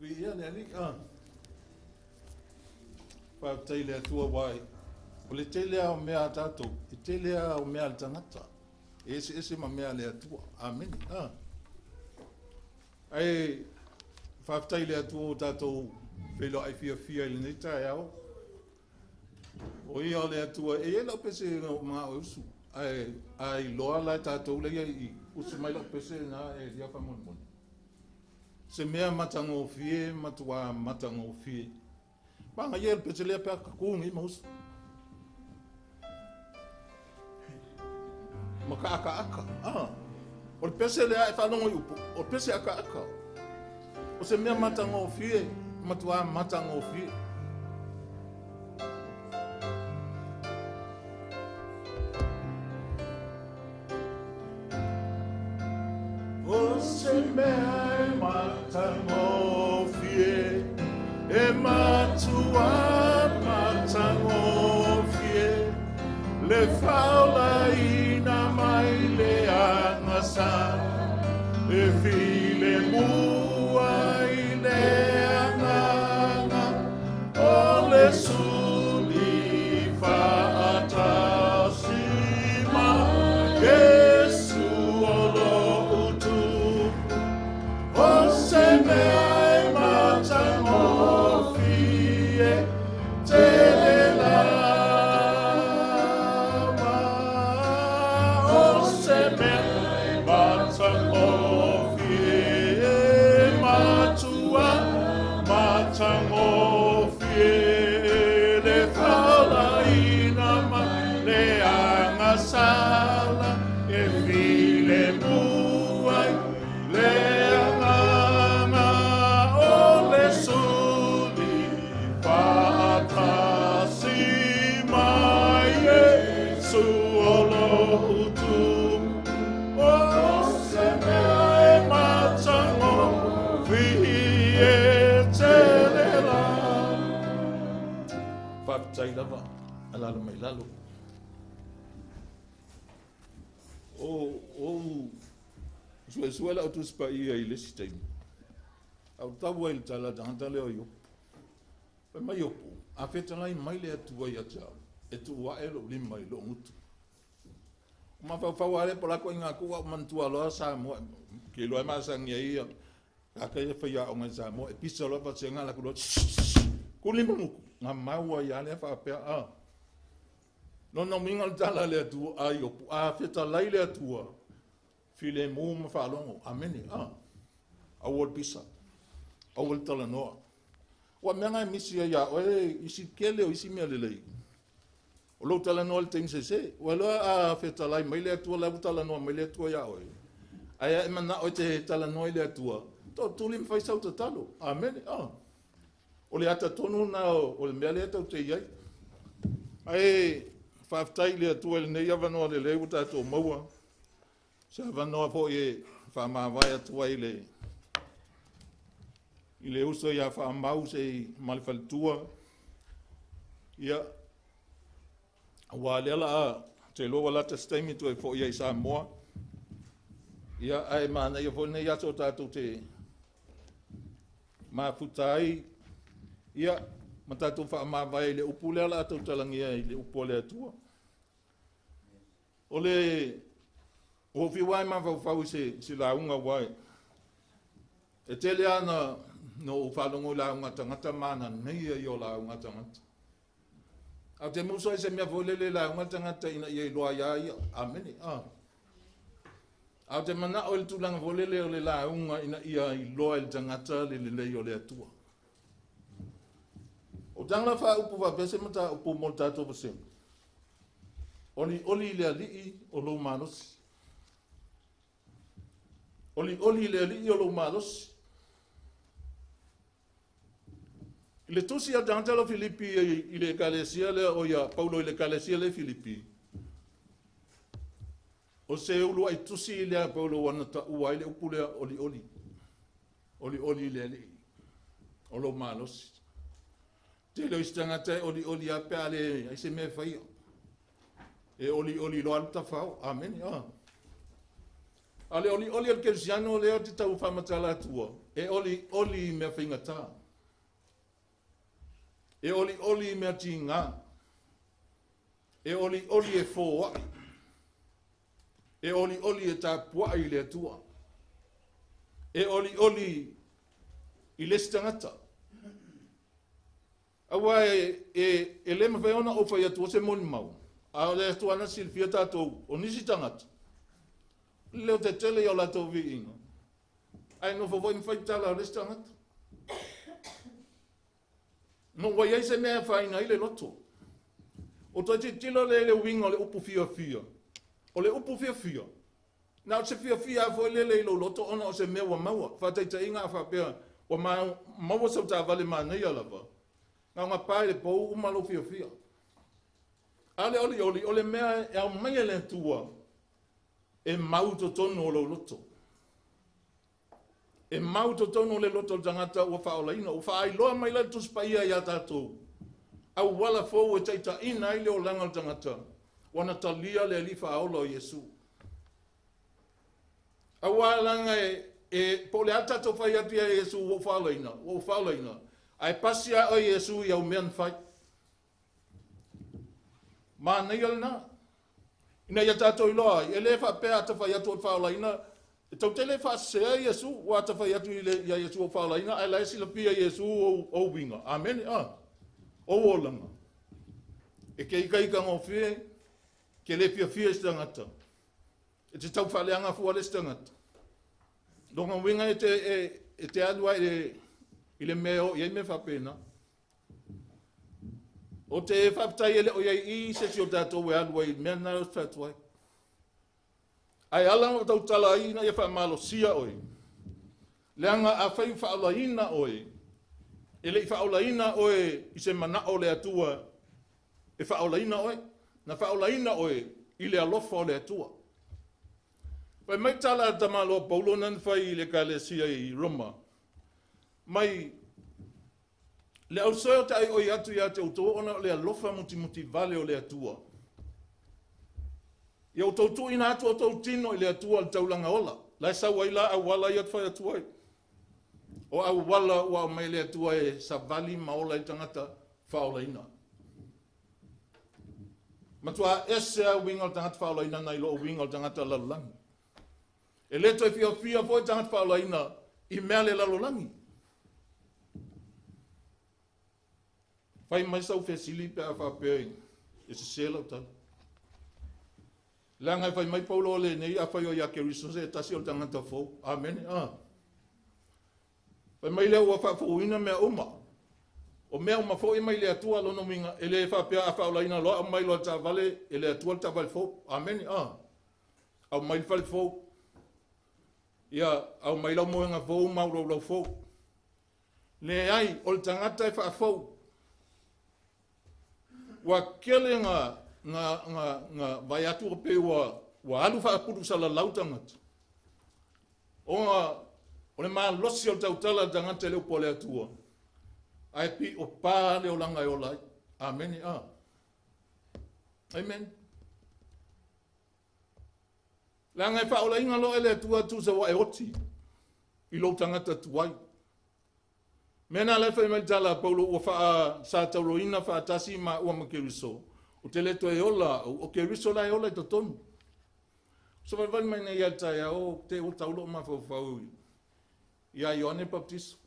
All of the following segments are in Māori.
Via ne ali pa taile atua wai. O le tele o mea tatou, e tele o mea le tangata. Ese ma mea le atua. Amen. Ai fa taile atua o tatou pelo ai fia le neta e au. O ia le atua e la pese o ma o usu. Ai loa la tatou le i usu mai la pese na e dia fa mon mon. Se mea matango fie, matua matango fie. Banga ia le pese le pa ka kungi ma usu. Maka aka. O le pese le ai whanongo iupu. O le pese aka. O se mea matango fie, matua matango fie. O se mea matango fie, e matua matango fie. Le faula ina mai le angasa, e file mua i le anganga, o le suli faata sima, Yesu o lo utu, o se mea e matango fie, te la. Matango fie le fala ina ma le angasala e file muai le anganga o le suli fatasi mai Yesu o lo utu o se me matango fie tai lava alalo mai lalo suela o tus pa ia i lesi tai au tawa il tala tanga leo yo pe mai yo a feta lai mai le atu ia tau e tu wa elo lima i lo mutu ma fa wale pola ko inga ku mantua lo sa mo ke lo ma sang ia aka ia fa ia o ngai sa mo e pisa lo fa senga la ku lo ku lima muku nga maua ia le fa pe no minga tala le tu ayo a feta lai le tu file mo ma fa longo ameni a wol pisa a wol tala no wa menga misi ya o isi kele o isi mele le o lo tala no le tem se wala a feta lai mai le tu la tala no mai le tu ya o ai mana o te tala no le tu to lim fa sa talo ameni o le ata tonu na o le mea le ata o te iai. Ai, whaftai le atua le nei avanoa le leu tato maua. Se avanoa po e whamawai atua i le uso ia whamau se malifalitua. Ia, wa lela a te loa lata staimi tu e po ia i Samoa. Ia, ai mana ia po nei ato tato te mafutai. Ia, matatu whaamawai le upu lea la atau talangia i le upu le atua. O le ofi wai ma whau se launga wai. E tele ana no whalongo launga tangata mana neia i o launga tangata. A te muso e se mea volele launga tangata ina i loa ia ameni. A te mana o le tulanga volele o le launga ina ia i loa il tangata le lei o le atua. O tangla fa upu va pese mata upu mo tato pese. Oli le ali o lo manos. Oli le ali o lo manos. Le tusi a tangtalo Filipi i le kalesia le o ya Paulo i le kalesia le Filipi. O se ulu ai tusi le Paulo wana ta ua le upu le oli. Oli le ali. O lo manos. Te lo istangata oli ape ale ai se me fai. E oli lo alta fau. Amen. Ale oli al kersiano leo te tau whamatala atua. E oli mea whaingata. E oli mea tinga. E oli e fōai. E oli e tā puai le atua. E oli i lesi tangata. Awa e lema whaiona o whai atua se moni mau. A le atua na silfia tātou o nisi tangata. Leo te tele i o lato vi inga. Ai no fawai mwhai tala o lesi tangata. No wai ai se mea whaina i le loto. O toi te tilo le winga o le upu fia fia. O le upu fia fia. Na o se fia fia a fwoi le lo loto ona o se mea wa maua. Whataita inga a whapea wa maua sau tā vale maa nei alava. Ngā ngā pae le pou umalo fia fia. Ale o le mea e au mai le tua e mau to tonu o lo loto. E mau to tonu o le loto tangata ua whaolaina. O whaailoa mai le tuspaia ia tātou. Au wala fōu e teita ina i le o langa tangata. Wana talia le alifa aolo o Yesu. Au walanga po le ata to whai atu a Yesu o whaolaina. Ai pasia o Yesu i au mean whai. Ma nei alna. Ina ia tātou iloa, e le whapea ata whai atu o whaolaina. E tau te le whasea Yesu o ata whai atu i Yesu o whaolaina. Ai lai sila pia Yesu o winga. Amen. O olanga. E ke ika ngō whie, ke le pia whie stangata. E te tau whaleanga fuale stangata. Donga winga e te alua i le meo, i me whapena. O te whaptai ele o iei i se si o tātou e alua i mea nara whatuai. Ai alanga o tau tala ina i whamalo sia oi. Leanga a whai whaala ina oi. E le i whaolaina oe i se mana o le atua. E whaolaina oe. Na whaolaina oe i le alofa o le atua. Pai mai tala tamalo Paulo nan whai i le kalesia i Roma. Mai le au soe o te ai oi atu i ate uto ona o le alofa muti vale o le atua. I au tautu ina atu o tau tino i le atua le taulanga ola. Lai sa waila au wala i atu whai atua. O au wala ua o mai le atua e sa vali maola i tangata whaolaina. Matua ese a winga o tangata whaolaina na ilo o winga o tangata lalolangi. E leto e fia fo i tangata whaolaina i mea le lalolangi. Whai mai sau whesili pe a whapea e se sela o tala. Langai whai mai paulo le nei a whai o ia ke riso se tasi o tangata fo. Amen. Pai mai leo ua whaafuina mea uma. O mea uma fo i mai le atua lono minga. E le whapea a whaolaina loa au mai loa ta vale. E le atua ta vale fo. Amen. Au mai vale fo. Ia au mai lau moenga fo mauro lau fo. Le ai o le tangata e whaafo. Wa kele nga vai atu o pe wa alu whaapudu sa la lau tangata. O le maa losi o tautala tangata leo po le atua. Ai pi o pā leo langa e o lai. Amen. Amen. Langa e wha o la inga lo e le atua tu sa wa e oti. I lo tangata tuai. Mena le wha mai tala paulo o wha sa tauroina wha atasi ma ua makeriso. O te leto e ola, o ke riso la e ola i totonu. So vai mai nei atai o te o taulo ma whau. Ia Ioane Baptista.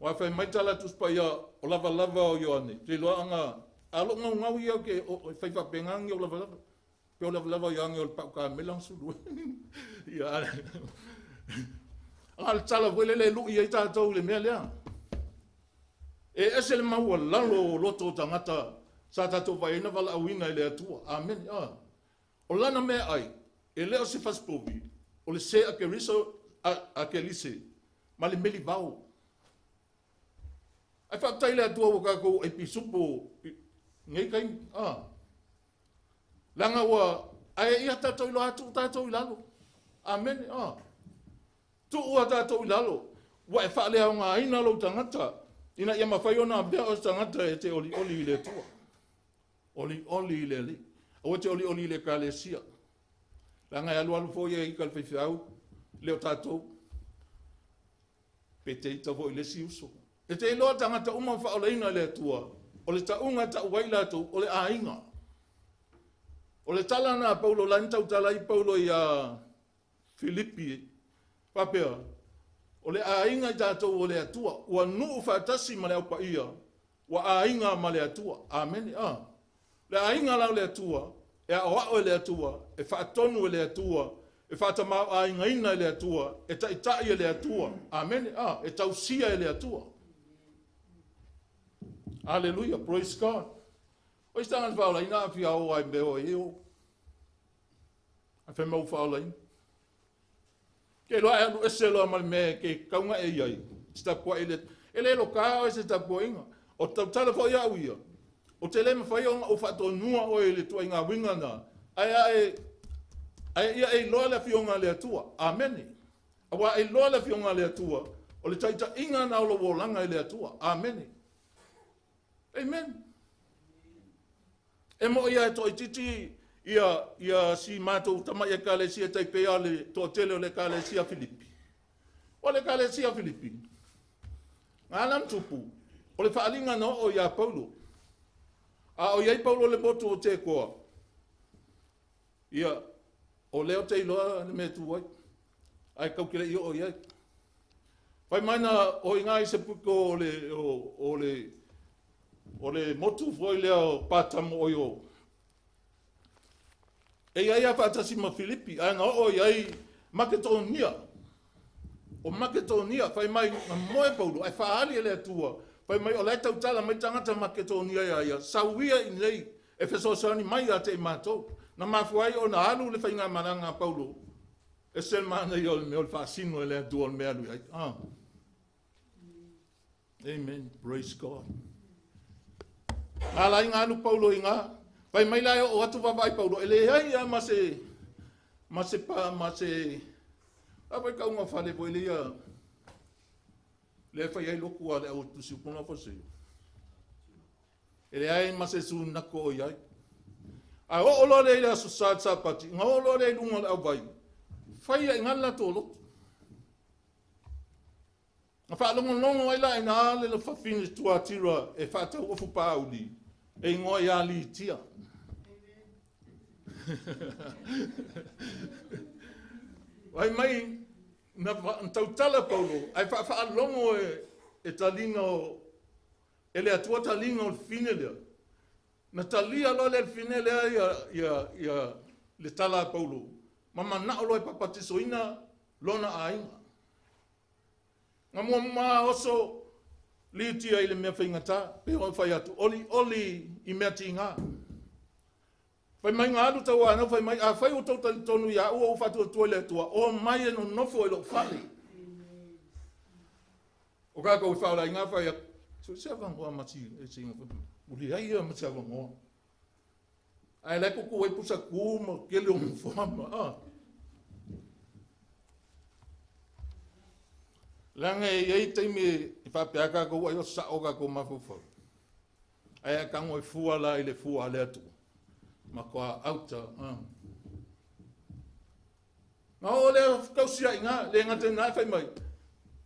Wa fai mai tala tuspa ia o lava o Ioane. Te loa anga alo ngau ia ke fai whapengangi o lava. Pe o lava o Ioane o le pau ka melang suru. Ia. Al tala wele le lu ia i tātou le mea lea. E ese le maua lalo loto tangata sa tātou vaina wala awina i le atua. Amen. O lana mea ai, e leo se faspovi, o le se a ke riso a ke lise, ma le meli vau. Ai whaptai le atua o kako e pisupo, ngai kai, langa ua, ai ia tātou ilo atu, tātou ilalo. Amen, Tu ua tātou ilalo, wa e whaale au ngā ina lo tangata, ina ia mawhai ona bea o tangata e te oli i le atua. Oli i le li. O te oli le kalesia. La ngai alu fo ia i kal whaiwhau, leo tātou, pe te ita fo i le siuso. E te iloa tangata uma whaoleina le atua, o le taunga ta uwaila atu, o le ainga. O le tala na Paulo, la nitau tala i Paulo i Filipi, papea, o le ainga i tātou o le atua, ua nuu whaatasi ma le au pa ia, ua ainga ma le atua. Amen. Le ainga lau le atua, e aoao le atua, e whaatonu le atua, e whaatamau ainga ina le atua, e taitai le atua. Amen. E tausia le atua. Hallelujah. Praise God. O istangan whaola ina a whia o ai meo e o. A whemau whaola ina. Ke loa e anu ese loa mali me ke kaunga e iai. Stapua ele. Ele lo ka o ese tapua inga. O tautala fo ia uia. O te lema whai o whato nua o ele tua inga winga na. Ai ia e loa le fionga le atua. Amen. Awa e loa le fionga le atua. O le taita inga na olo wolanga le atua. Amen. Amen. E mo ia to titi ia si mato tama ia kale si tai pe ale to tele o le kale si a Filipi. O le kale si a Filipi. Ngalam tupu. O le faalinga no o ia Paulo. O ia Paulo le boto o te koa. Ia o leo te iloa ne me tu wai. Ai kaukile i o ia. Pai maina o inga i se puko o le motu foi leo patamo o yo. E ia ia fatasi ma Filipi, ai no o ia Makedonia. O Makedonia fai mai moe Paulo, ai faali le tua. Fai mai o le tautala mai tangata Makedonia ia sauia in lei e fesosani mai a te matou. Na mafuai o na alu le fainga maranga Paulo. E sen mana i o le meo le fasino le tua o le mea lui. Amen. Praise God. Ala inga alu Paulo inga. Pai mai lai o atu vavai Paulo. Ele ai ia mase. Apai kaunga whale po ele ia. Le fai ai loku a le au tusi upona fose. Ele ai mase su nako o iai. Ai o lo le ia su sa pati. Nga o lo le lunga le au vai. Fai ai ngala tolo. Nga whaalongo nongo ai la ina ale le whawhine tua tira e whatau ofu pauli. E ngoa ia li tia. Ai mai na tautala Paulo ai whaalongo e talinga o ele atua talinga o fine lea. Na talia lo le fine lea ia le tala Paulo. Mama na olo e papatiso ina lona ainga. Nga mua oso li tia ile mea whaingata pe o whai atu oli i mea tinga. Fai mai ngā alu tau ana, fai mai, fai o tau tali tonu ia, ua ufatu atua le atua, o mai e no nofo e lo whali. O kā kou whaola i ngā whai a, so se avangoa mati, e se inga whapi, uli ai a mati avangoa. Ai lai koko wai pusa kuma, kele o mwhama, Langa e ei teimi i whapeaka kou ai o sa o kā kou mawhawhau. Ai a kango e fuala i le fua le atua. Ma koa auta. Nga o le kausia inga, le ngate nai whai mai.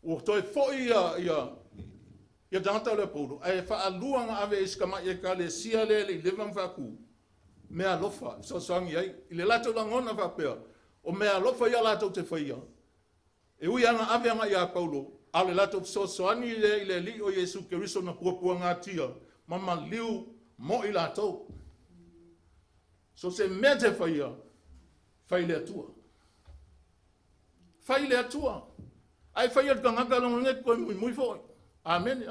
O toi foi ia dangata le Paulo. Ai wha alua nga ave iskama i ka le sia le levang whaku. Mea lofa, so sangi ai. I le lato la ngona whapea. O mea lofa ia lato te whaia. E ui anga ave anga ia Paulo. A le lato so soani i le li o Yesu Keriso na puapua ngā tia. Mama liu mo i lato. So se mea te whaia, whai le atua. Whai le atua. Ai whaia ka ngaka longa nget koe mui foi. Amen.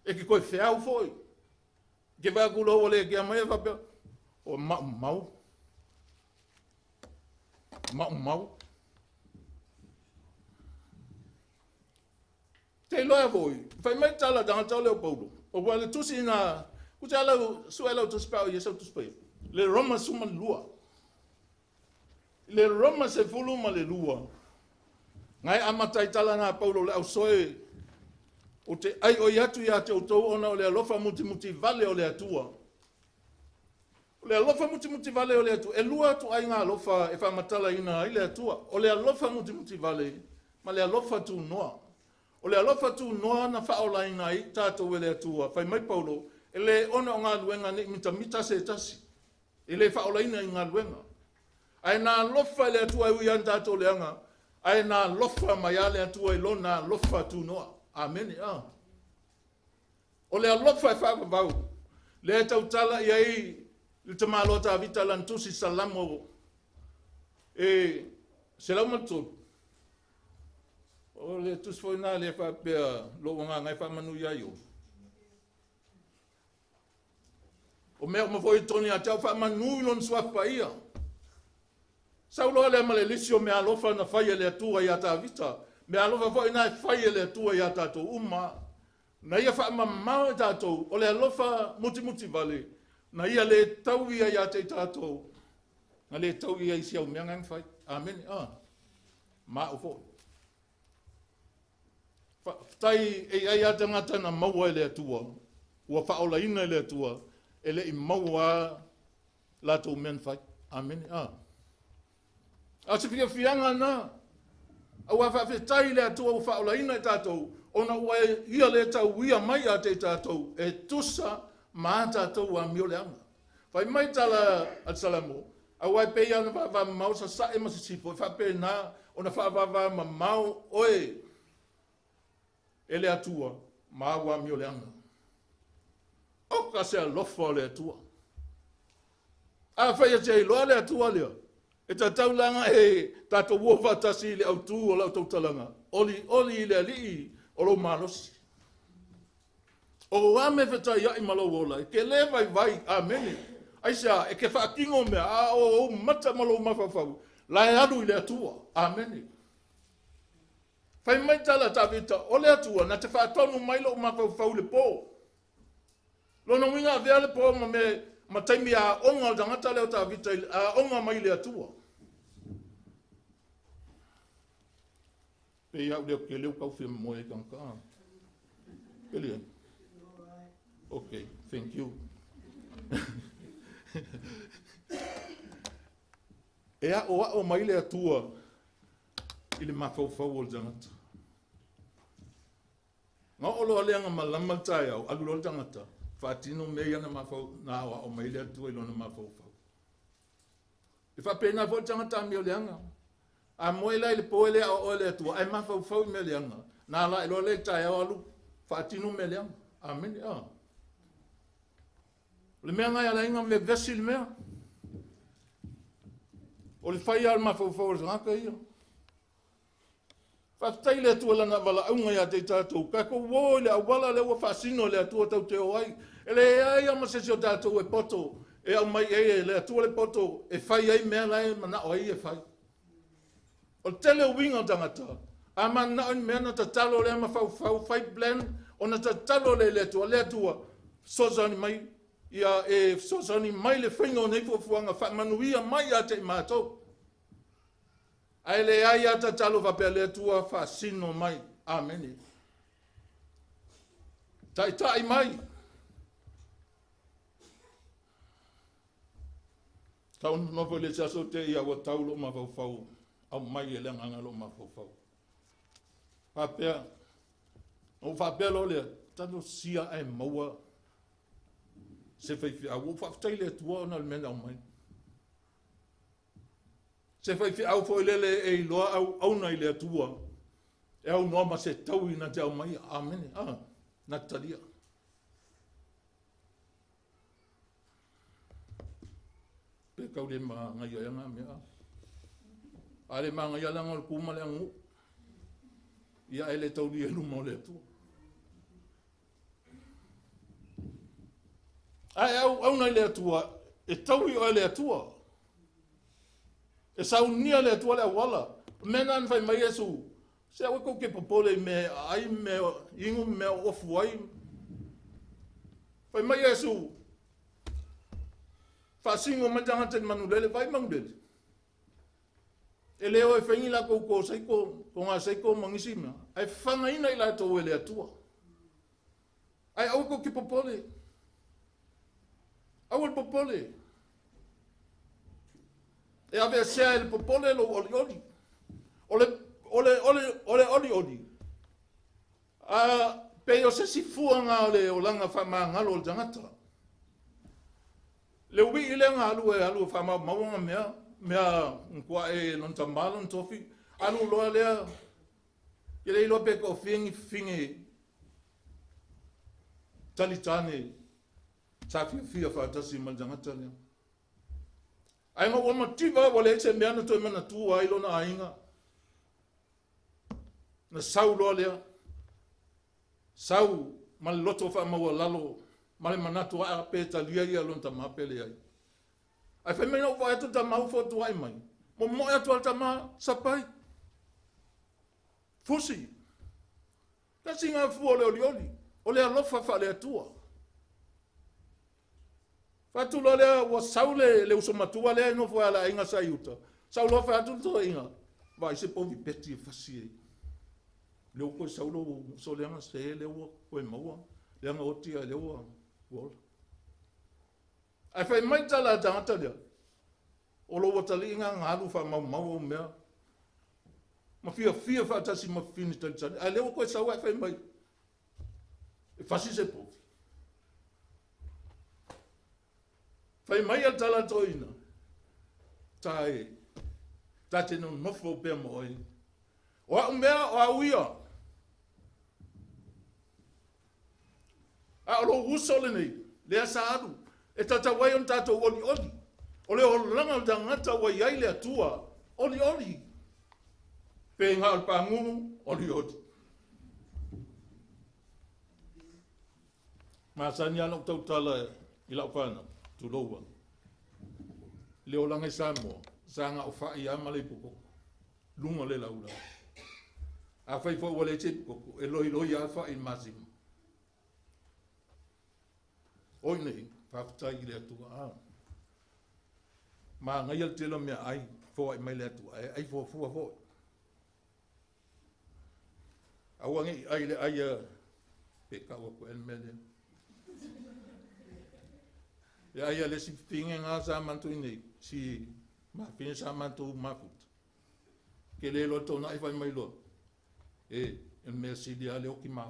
E ki koe whiau foi. Ke whakulo o le ke a mai whapea. O mau. Mau. Te loa foi. Whai mai tala danga tau leo Paulo. O wale tusi ina, kuta alau, suelau tusi pao, yesau tusi pao. Le Roma suma lua. Le Roma se fulu ma le lua. Ngai amatai tala na Paulo le au soe. O te ai o yatu ya te utou ona o le alofa muti vale o le atua. O le alofa muti vale o le atu. E lua atu ai ngā alofa e whamatala ina i le atua. O le alofa muti vale, ma le alofa tu noa. O le alofa tu noa na whaola ina i tātou e le atua. Whai mai Paulo, e le ona o ngā luenga ni mita se tasi. E le whaola ina i ngā luenga. Ai nā alofa le atua i uian tātou leanga. Ai nā alofa mai a le atua i lona alofa tu noa. Amen. O le alofa e whakavau. Le tau tala i ai le tamalo ta vita lantusi salamo e se lau matu o le tus foi na le fa pe lo nga ngai fa manu ya yo o me mo foi toni a tau fa manu non swa pa ia sa lo le male lisio me alofa na fa le tua ya ta vita me alofa foi na fa le tua ya ta to uma na ia fa mamma ta to o le alofa muti vale na ia le tau ia ia te tātou. Na le tau ia isi au mea ngang whai. Amen. Ma o fo. Tai e ai ata ngata na maua le atua. Ua whaola ina le atua. E le i maua la tau men whai. Amen. A se fia fianga na. A ua whawhetai le atua u whaola ina e tātou. Ona ua ia le tau ia mai a te tātou. E tusa mata to wa mioleanga fai mai tala at salamo a wai pe ya na va mau sa e masisipo fa pe na ona fa va mau oe ele atua ma wa mioleanga o ka se lo fo le atua a fa ya te lo le atua le e ta taulanga e ta to wo va ta si le autu o la to talanga oli le li o lo malos o ame feta ia i malo wola ke le vai amen ai sa e ke fa kingo me a o mata malo mafafau la e adu ile atua amen fai mai tala tavita o le atua na te fa tonu mai lo mafafau le po lo no winga vea le po ma taimi a onga dangata le tavita a onga mai le atua pe ia le ke le kau fi mo e kanka ele okay, thank you. Ea o mai le atua i le mafau o tangata. Ngā olo aleanga malama tai au, alu tangata. Whātino mea na mafau na o mai le atua i lona mafau. I whapena fo tangata mi o leanga. A moe lai le poe lea o le atua, ai mafau me leanga. Nā la ilo le tai au alu, whātino me leanga. Amen, le mea ngai ala inga me vesi le mea. O le whai al mawhau o ngaka ia. Whaftai le atua lana wala aunga ia te tātou. Ka ko wō le awala le ua whasino le atua tau te oai. E le ai ama se o tātou e poto. E au mai le atua le poto. E whai ai mea lai mana o ai e whai. O tele winga tangata. A man na mea na ta talo le ama whai blend. O na ta talo le atua. Sozani mai. Ia e sosani mai le whainga nei fuafuanga whamanuia mai a te mātou. Ai le ai a ta talo whapea le atua whasino mai. Amen. Tai mai. Tau nopo le saso te ia wa taulo ma whau au mai e leanga ngalo ma whau. Whapea. O whapea lo le tano sia e maua. Se fai fi au whaftai le tua ona le mena o mai. Se fai fi au foi lele e loa au nei le tua. E au noa ma se tau ina te au mai. Amen. Na talia. Pe kau le ma ngai o yanga mea. Ale ma ngai alanga o kuma le angu. Ia ele tau li elu mo le tua. Ai au nei le atua e tau i o le atua e sau nia le atua le wala mena an fai mai Yesu se au ko ke popole me ai me ingu me ofu ai fai mai Yesu fa singo mandanga te manulele vai mangdele e leo e fengi la ko seiko ko nga seiko mangisima ai fanga ina i la to le atua ai au ko ke popole. Awal popole. E ave sea il popole lo oli oli. Ole oli. Pe o se si fuanga le o langa fama ngalo jangata. Le wi ile alu fama mawanga mea nkwa e non tamalon tofi alu lo le ile lo pe ko fingi talitane safi fia fa tasi manjangata le ai ngo wa motiva wale se me ana to mana tu ai lo na ainga na sau lo le sau mal loto fa ma lalo mal manatu a pe talia ia lo tama pele ai ai fe me no va to tama fo tu ai mai mo ya to tama sapai fusi ka singa fu ole lo fa le tua fa tu lo le wa saule le uso matua le no fa la inga sayuta saulo fa tu to inga vai se povi peti fasi le ko saulo so le nga se le wo ko mo le nga otia le wo ai fa mai tala data le o lo watali nga ngalu fa mau me ma fia fa tasi ma fini tani ai le ko sa wa fa mai fasi se povi fai mai al tala toina tai tate no nofo pe moi o mea o awia a lo usole nei le asadu e tata wai on tato oli o le langa dangata wai ai le atua oli pe nga al pangu oli ma sanya no tala ila pana tuloa le olanga samo sanga o fa ia male poko lunga le laula a fai fo wale che poko e loi alfa in masim oi nei fa fta ile tu ma ngai al telo me ai fo mai le tu ai fo awangi ai le ai pe ka ko el mele ya le si finge nga sa mantu ni si ma fin sa mantu ma fut ke le lo to na i fai mai lo el merci dia le o ki ma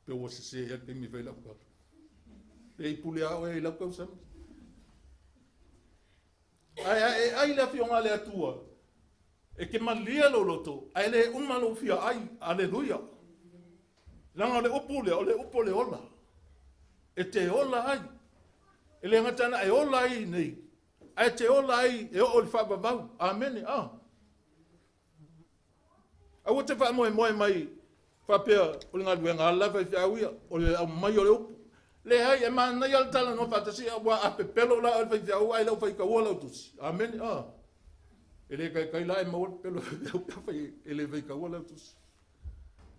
pe o se ya ke mi ve la ko e pule a e la ko sam ai la fiona le tua e ke malia lo loto ai le un malo fia ai alleluia langa ole upule ola e te ola ai ele ngatana e ola ai nei ai te ola ai e o fa babau amen a wote fa mo mai fa pe o nga luenga la fa fiawia o le mai o le ai e man na yal tala no fa tasi wa a pe pelo la fa fiau ai la fa ka wola tusi amen ele kai la e mo pelo fa ele fa ka wola tusi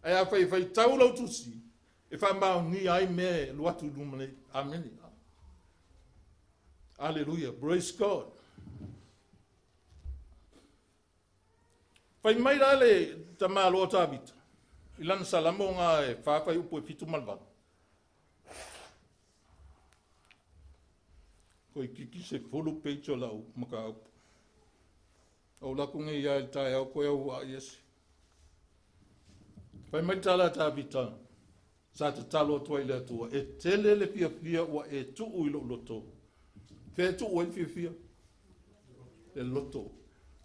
ai a fai taulo tusi e fa ma ni ai me lo atu lumne amen hallelujah praise god fai mai dale tama lo tabit ilan salamo nga e fa upo fitu malva ko kiki se folo pecho la maka o la kunge ya ta ya ko ya yes fai mai tala tabita sa te talo toile tua e tele le fia wa e tu uilo loto fe tu o fia e loto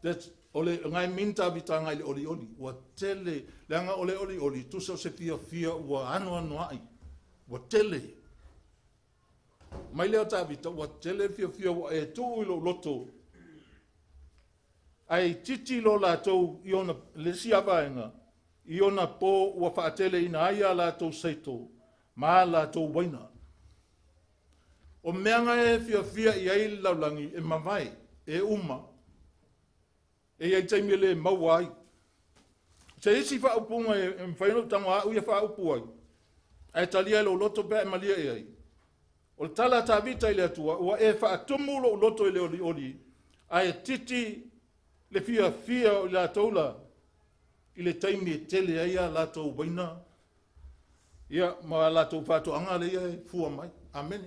that's ole ngai minta bitanga ile oli wa tele langa oli tu so se fia wa anu ai wa tele mai le tabita wa tele fia wa e tu uilo loto ai titi lo la to iona le sia vaenga iona po wa faatele ina ia la to seito ma la to waina o meanga e fia i ai laulangi e mawai e uma e ai taimele mawai se isi fa upunga e mfaino tangwa u ya fa upuai ai talia lo loto be malia e ai o tala tabita ile tua wa e fa tumulo loto ile oli ai titi le fia la tola ile taimi tele ia la to waina ia ma la to fato anga le ia fua mai Amen.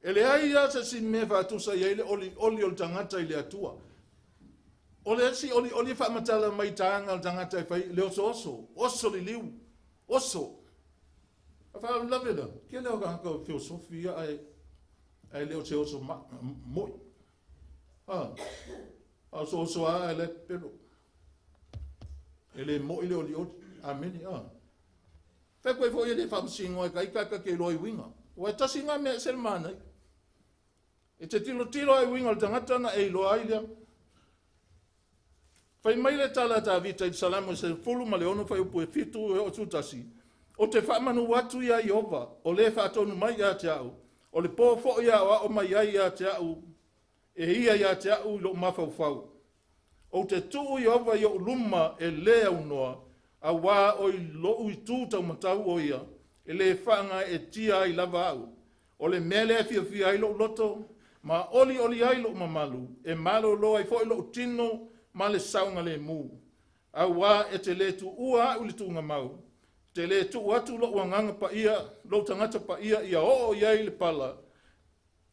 Ele ai ia sa si me fa tu sa ile oli o tangata ile atua. Ole si oli fa matala mai tanga tangata fa le oso li liu. Oso. Fa lavela. Ke le ga ko filosofia ai le oso mo. So ele pelo. Ele mo ile oli amen. Fa ko fo ile fa singo kai ka ke loi winga. Wa ta singa me selmana. E te tilo ai winga tangata na e lo ai lea. Fai mai le tala ta vita i salamu se fulu ma leono fai upu e fitu e o tutasi. O te whamanu watu ia i ova, o le whatonu mai ia te au. O le pōwho ia o mai ia te au, e ia te au lo mawhau. O te tuu i ova i o luma e lea unoa, a wā o i lo ui tūtau matau o ia, e le whanga e tia i lava au. O le mele e fia ai lo loto, ma oli ai lo mamalu, e malo lo ai fo i lo tino, ma le saunga le mu. A wā e te le tu ua au le tunga mau. Te le tu atu lo wanganga pa ia, lo tangata pa ia o iai le pala.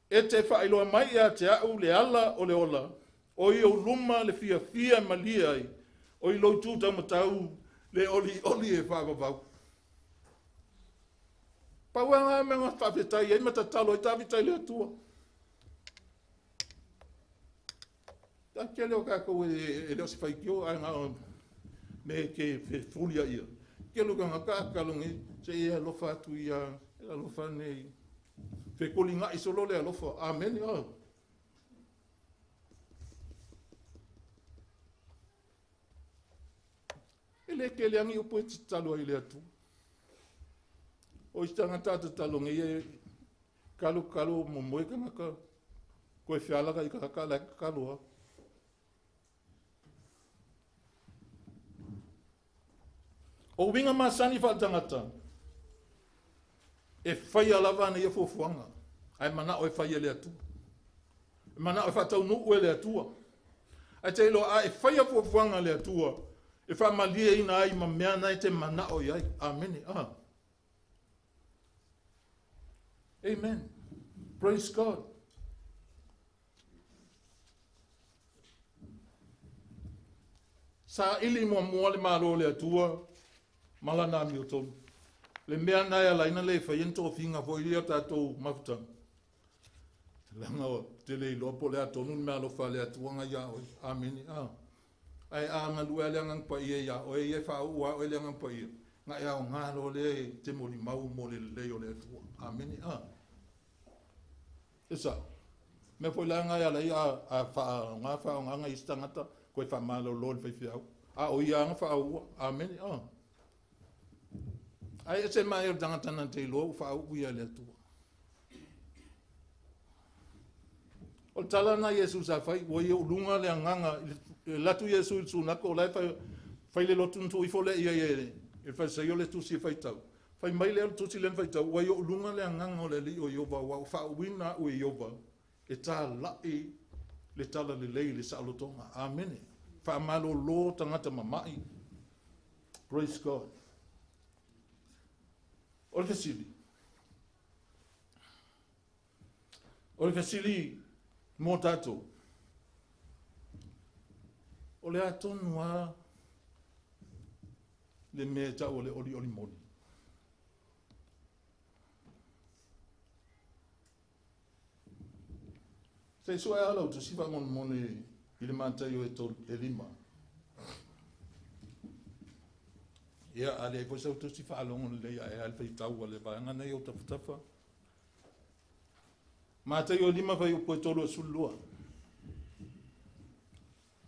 E te whailoa mai ia te au le ala o le ola. O i o luma le fia malia ai. O i lo tūtau matau le oli e whakavau. Pauanga me ngā whawhetai, e matatalo e tawitai le atua. Ta ke leo kako e leo si whaikio, ai ngā me ke fulia ia. Ke leo ka ngā kalungi, se e alofa atu ia, e alofa nei. Fe koli ngā isolo le alofa, amen. E le ke leangi upo e titalo ai le atu. O i tangata te talongi e kalu momoe ka ngaka. Koe whialaka i ka kalua. O winga masani fa tangata. E fai alava na ia fofuanga. Ai mana o e fai le atu. Mana o fa tau nu le atua. Ai te lo ai fai fofuanga le atua. E fa malia ina ai ma mea na te mana o ai. Amen. Amen. Praise God. Sa ili mo le malo le atua. Malana mi o tonu. Le mea nai ala ina le whaiento o whinga fo ilia tātou mafuta. Langa o te le lopo le atonu mea lofa le atuanga ia oi. Ameni. Ai anga lua le angang pa ia ia. O e e wha ua o le angang pa ia. Nga ia o ngā lo le te moli mau mo le leo le atua. Ameni. Esa. Me foi langa ia la ia a wha ngā wha o nganga istangata. Koe wha malo lo le whaiwhiau. O ia anga wha ua. Ameni. Ai e se mai o tangata na te ilo wha au ia le atua. O tala na Yesu sa whai, o i o lunga le anganga, latu Yesu il sunako, o lai whai le lotu ntu i fole ia e whai sa i o le tusi e whai tau. Whai mai le tusi len whai tau, o i o lunga le anganga o le li o Iowa, o wha uina o Iowa, e tā lai le tala le lei le sa alotonga. Amen. Wha malo lo tangata mamai. Praise God. O le fesili. O le fesili mō tātou. O le atonua le mea tau o le oli moni. Se sua e ala o tu siwa moni i le mātai o e lima. Ia ale ko sa tu si fa longo le ia al fai tau le va ngana yo tafa mata yo lima fa yo po tolo sulua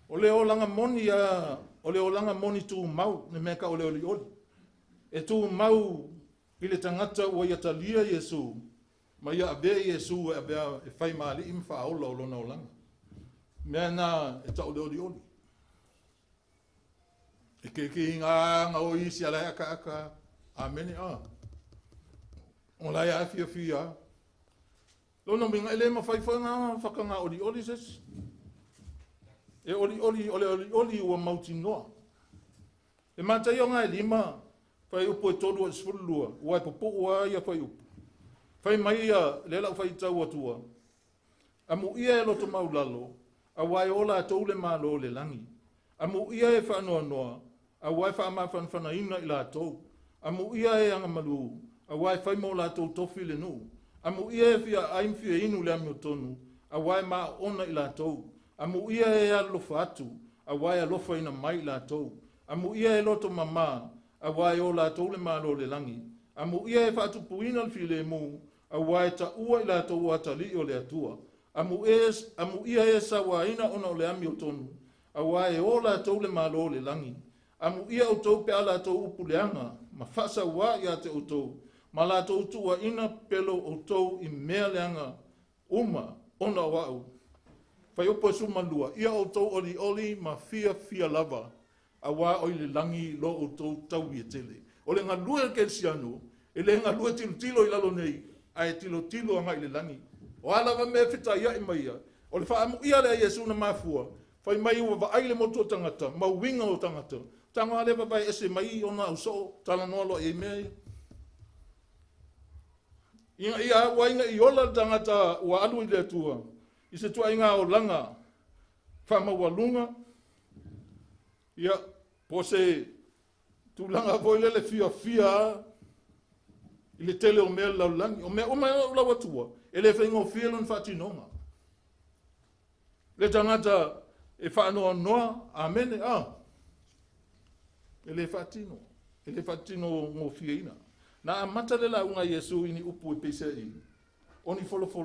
ole olanga moni ya ole olanga moni tu mau ne meka ole e tu mau ile tangata o ia talia Yesu ma ia be Yesu e be e fai mali im fa olo na olanga mena e ta ole e ke ngā o isi ala aka ameni o la ia fia lono minga ele ma fai ngā whakanga oli ses e oli o mauti noa e matai o ngā lima Fai upo e tolu o sfulua. Wai popo ua ia fai upo. Fai mai ia lela fai tau atua. Amu ia e loto maulalo. A wai ola a toule malo le langi. Amu ia e whanoa noa. A wai wha ama whanwhana ina i la tau. Amu ia e anga malu. A wai whai mo la tau tofi le nu. Amu ia e fia aimfia inu le amio tonu. A wai maa ona i la tau. Amu ia e alofa atu. A wai alofa ina mai la tau. Amu ia e loto mama. A wai o la tau le malo le langi. Amu ia e whaatu puina le file mu. A wai ta ua i la tau atali o le atua. Amu ia e sawa ina ona o le amio tonu. A wai o la tau le malo le langi. Amu ia o tau pe ala tau upu leanga. Ma whasa wa ia te o tau. Ma la tau tua ina pelo o tau i mea leanga. Uma ona wau. Fai opo e sumalua. Ia o tau oli oli ma fia lava. A wā oi le langi lo o tau i e tele. O le ngalua ke siano. E le ngalua tilo i lalo nei. A e tilo anga i le langi. O alawa me whita ia i maia. O le wha amu ia le Yesu na mafua. Fai mai ua wa aile motu o tangata. Ma winga o tangata. Tanga alewa vai ese mai o na uso. Tala nolo e mea. Ia wainga i ola tangata ua alu i le atua. I se tua inga o langa. Whama ua lunga. Ia, po se tūlanga voile le fia i le tele o mea lau langi. O mea lau atua. E le whainga o fia lon whatinonga. Le tangata e whaanoa noa, amene, E le whatino. E le whatino ngō fia ina. Na amata le la unga Yesu ini upu e pese i. Oni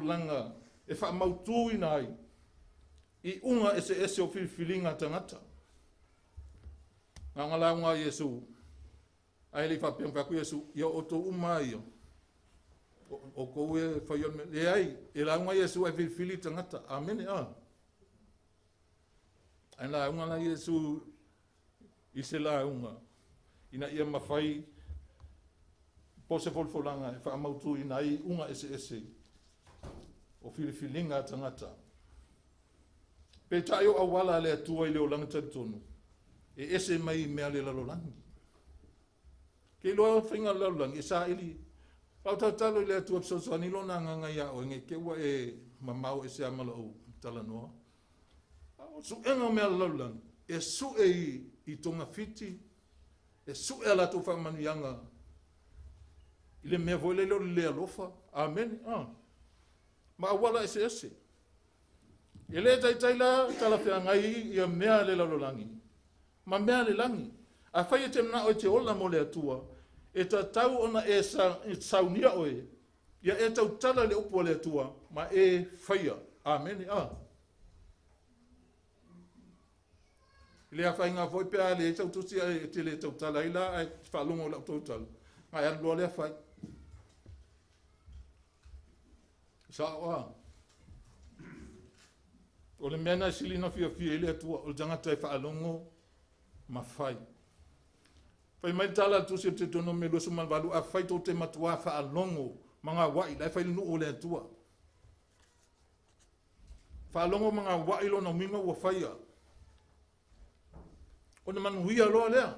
langa e whaamautu ina ai. I unga ese o filinga tangata. Nga ngala unga Yesu. Ai li whapiang whaku Yesu. Ia oto uma ia. O koue whaion me. E ai. E la unga Yesu ai fili tangata. Amene Ai la unga la Yesu. I se la unga. Ina ia mawhai. Po se folfolanga. E whaamautu ina ai unga ese. O filinga tangata. Pe tayo awala le atua i leo langata tonu. E ese mai mea le lalolangi. Ke loa whinga lalolangi, e sa ili. Pau tau talo i le atua pisoso ani lona nganga ia o nge ke ua e mamau e se amala o tala noa. Su enga mea lalolangi. E su e i tonga fiti. E su e la tu whamanuianga. I le mea voile leo le alofa. Amen. Ma awala ese. E le taila tala whea ngai i a mea le lalolangi. Ma mea le langi. A whai e te mna o te ola mo le atua. E ta tau ona e saunia oe. Ia e tau tala le upo le atua. Ma e whaia. Amen. Le a whai ngā voi pēa le e tau tusi e te le tau tala. Ila e whalongo la tau tala. Ngai alo le a whai. Sawa. O le mena silina fia le atua. O le tangata e whaalongo. Ma fai. Fai mai tala tu se te tono me losu malvalu a fai to te matua fa alongo manga wai lai fai no ole tua. Fa alongo manga wai lo no minga wa fai. Ona man huia lo lea.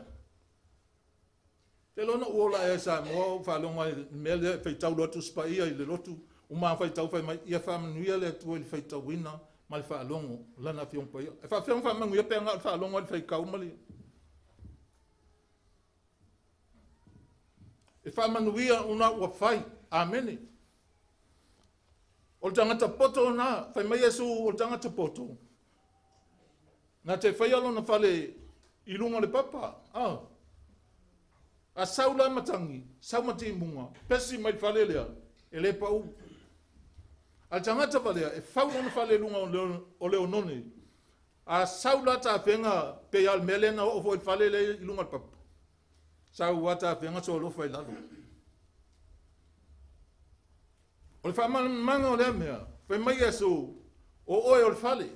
Te lo no ola esa mo fa alongo me le fai tau lotu spa ia i le lotu. Uma fai tau fai mai ia fa manuia le tua i fai tau wina mal fa alongo lana fiong pa ia. E fa fiong fa mangu ia pe nga fa alongo fai kau mali. E whamanuia una ua whai. Amene. O tangata poto na. Whai mai Yesu o tangata poto. Nā te whai alo na whale i lunga le papa. A saula matangi. Saumati munga. Pesi mai whale lea. E le pau. A tangata whalea. E whaula na whale lunga o leo noni. A saula ta whenga pe al melena o fo i whale le i lunga le papa. Sau wata whenga so lo fai lalo. O le whamanga o lea mea, whai mai Yesu, o oe o le whale.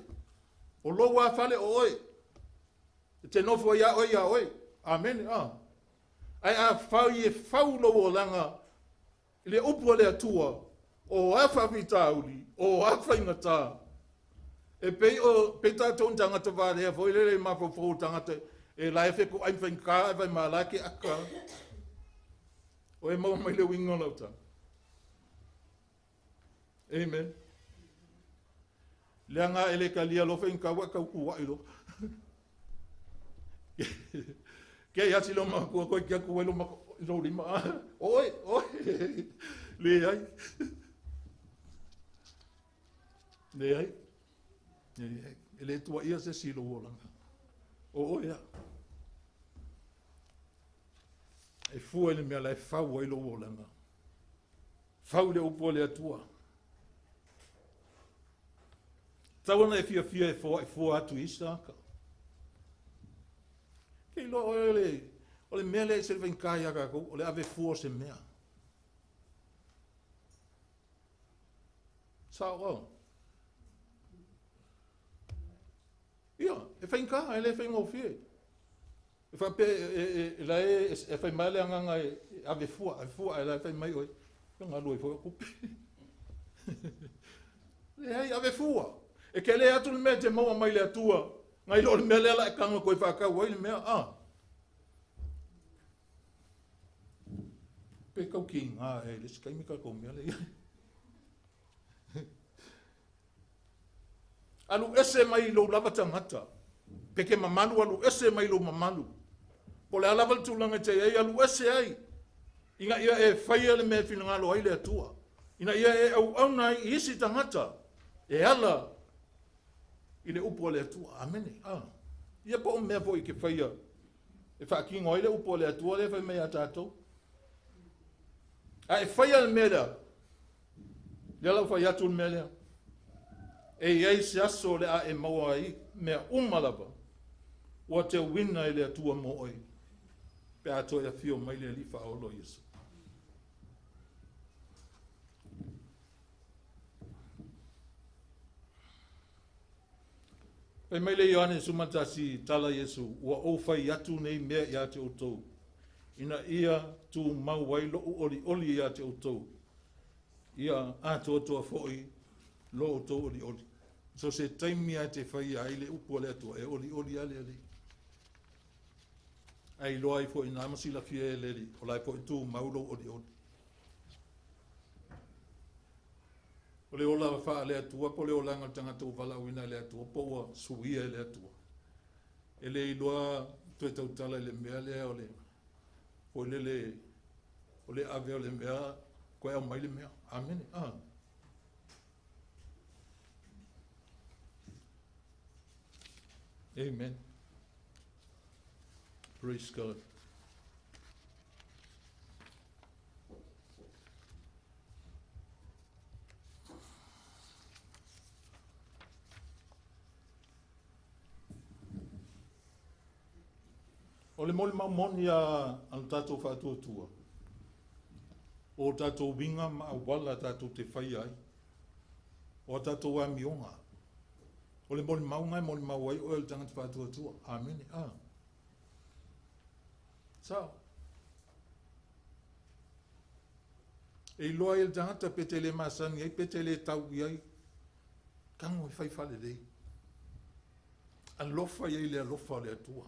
O lo wa whale o oe. Te nofo ia oe. Amen. Ai a whau i e whau lo o langa, i le upu o le atua, o a whawhita uli, o a whaingata. E pei tātou tangata wārea, fo i lele mawhawhau tangata, e lai wheko aimwhainka, e vai malaki aka. O e mau mai le winga lauta. Amen. Le anga ele kalia lo fe inkawa ka ku ilo. Ke ya si lo ma ko ke ku lo ma lo ri ma. Oi, oi. Le ai. Le ai. Ele tua ia se si lo wola. O ya. E fu ele me la fa wo lo wola. Fa le upo le tua. Tawana e fia e fo atu isaka. Ke lo ole mele se ven kaya ka ko ole ave fo se mea. Sao. Ia, e ven ka ele ven o fie. E fa pe la e fa male anga ave fo ele fa mai oi. Nga lo fo ku. E ave fo. E ke le atu me te mau mai le atua. Ngai lo me le la e kanga koe whaka wai mea. Pe kau ki ngā e le skai mika kou mea le. Alu ese mai lo lava tangata. Pe ke mamalu alu ese mai lo mamalu. Po le alawa tūlanga te ei alu ese ai. Inga ia e whaia le mea whina ngalo ai le atua. Ina ia e au nai i isi tangata. E ala i le upo le atua, amene, Ia po o mea po i ke whaia. E whaki ngoi le upo le atua le whai mea tātou. E whaia le mea lea. Le lau whai atu le mea lea. E iei se aso le a e maua ai, mea umalapa. Ua te wina i le atua mo oi. Pe ato ia fio mai le lifa olo Yesu. Pe mai le Ioane sumatasi tala Yesu, ua ofai atu nei mea ia te outou. Ina ia tu mau wai lo oli ia te outou. Ia ato toa foi lo outou oli. So se taimi a te whai ai le upo le atua e oli ale. Ai loa i foi nā masila fia e leri, o lai foi tu mau lo oli. O le ola wha le atua, po le ola ngatanga tau wala wina le atua, po ua suia le atua. E le iloa tue tau tala le mea le o le, o le ave o le mea, koe au mai le mea. Amen. Amen. Praise God. O le mole maumoni al tatou whātuatua. O tatou winga ma wala tatou te whai ai. O tatou amionga. O le mole maungai, mole mauai, o el tangata whātuatua. Amen. Sao. E loa el tangata pete le masani ai, pete le tau ai. Kango e whai whale rei. Alofa iai le alofa le atua.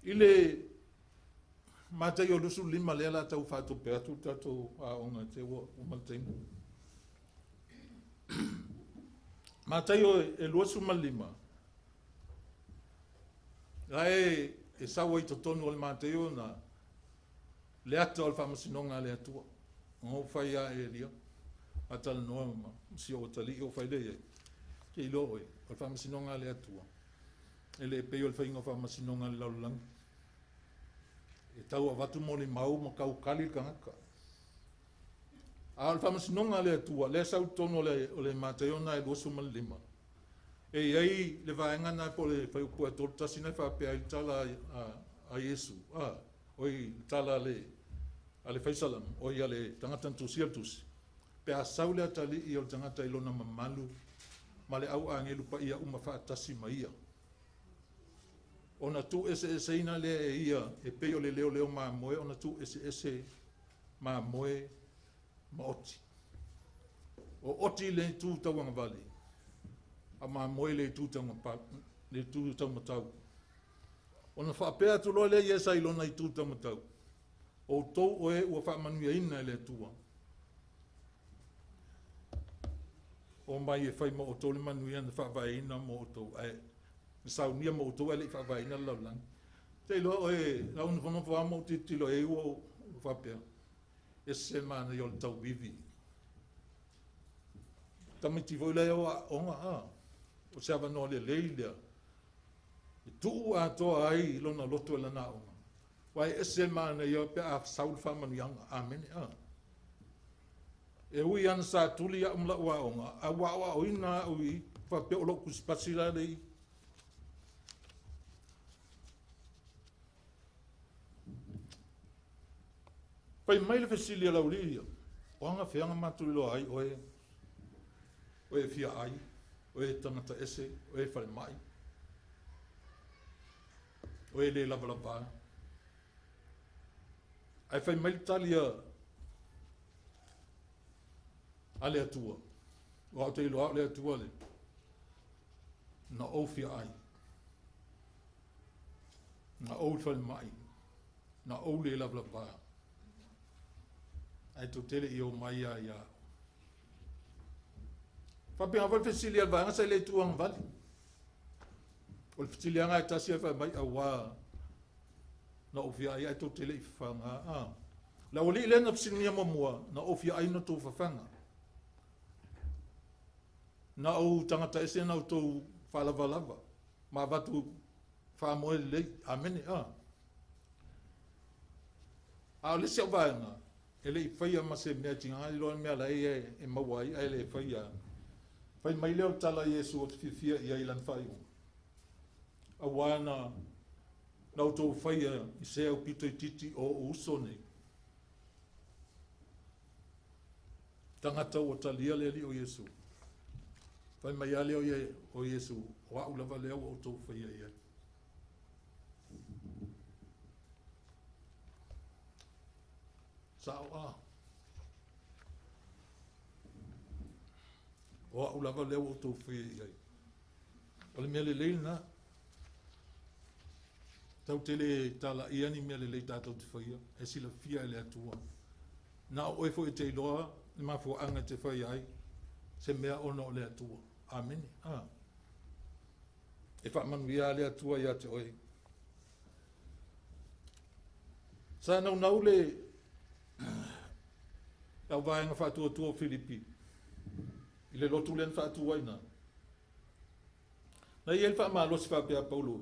Ile matai o lusu lima le ala tau whātu pe atu tatou a onga te ua umalteimu. Matai o e luasu malima. Rae e sawa i totonu o le matai o na le ata o le whamasinonga le atua. Ngau whai a e lia. Atala noa ma si o tali o whai le e. Ke ilo oe, o le whamasinonga le atua. E le peo le whainga whamasinonga le laulangi. E tau a watu mo le mau ma kau kali ka ngaka. A le whamasinonga le atua, le sau tono o le mateona e luasu malima. E iei le vaenga na po le whaiupua tolu tasina i whapea i tala a Yesu. Oi tala ale whaisalam, oi ale tangata tusi al tusi. Pe a sau le atali i o tangata ilona mamalu, ma le au angelu pa ia uma whaatasi ma ia. Ona tu ese ina le e ia e peo le leo ma moe, ona tu ese ma moe ma oti. O oti le tu tauanga vali. A ma moe le tu tauanga pa, le tu tauanga tau. Ona whaapea tu loa le ia sa ilona I tū tamatau. O tau o e ua whaamanuia ina e le tua. O mai e whai mo o tau le manuia na whaavaina mo o tau. E saunia mo o tau e le whaavaina laulang. Te ilo o e launa whanawha mo titilo e ua o whapea. E se mana I o le tau vivi. Tamiti voi lea o a onga a. O se awa no le leilea. E tuu a toa ai lona loto e lana onga. Wai e se mana I o pe a saul whamanuianga. Amen. E ui ana sa tuli a umla ua onga. A wawa o ina ui whapea o loku spasila lei. Pai mai le fesilia laulia. O anga whianga matuli lo ai oe. Oe fia ai. Oe tangata ese. Oe whare mai. Oe le lava lava. Ai whai mai talia a le atua. O au te iloa le atua le. Na o fia ai. Na o whare mai. Na o le lava lava. Ai tu tele I o mai a ia. Whapea wale fesili al vanga sa le tuang vale. O le fesili anga e tasi e mai a wā. Na ofia ai tu tele I whanga. La oli le na fesili mo mua. Na ofia ai no tu whawhanga. Na o tangata ese na o tu whalava lava. Ma watu whamoe le. Amene A le se vanga. Ele I whaia ma se mea tinga I loa mea lai e mawai a ele whaia. Whai mai leo tala Iesu o te whiwhia I ailan whai o. A wana na o tō whaia I se au pito I titi o uso nei. Tangata o talia leli o Iesu. Whai mai a leo o Iesu o a ulava leo o tō whaia I ai. Sao a. O a ulava leo o tō whaia I ai. O le mea le leina. Tau tele tala I ani mea le lei tātou te whaia. E sila fia e le atua. Na o e fo e te iloa. Ni mafo anga te whaia ai. Se mea ona o le atua. Amen. E whaamanuia le atua ia te oi. Sa nau le au vaenga whātua tua o Filipi. I le lotu len whātua ina. Na I el whaamalosi whapea Paulo.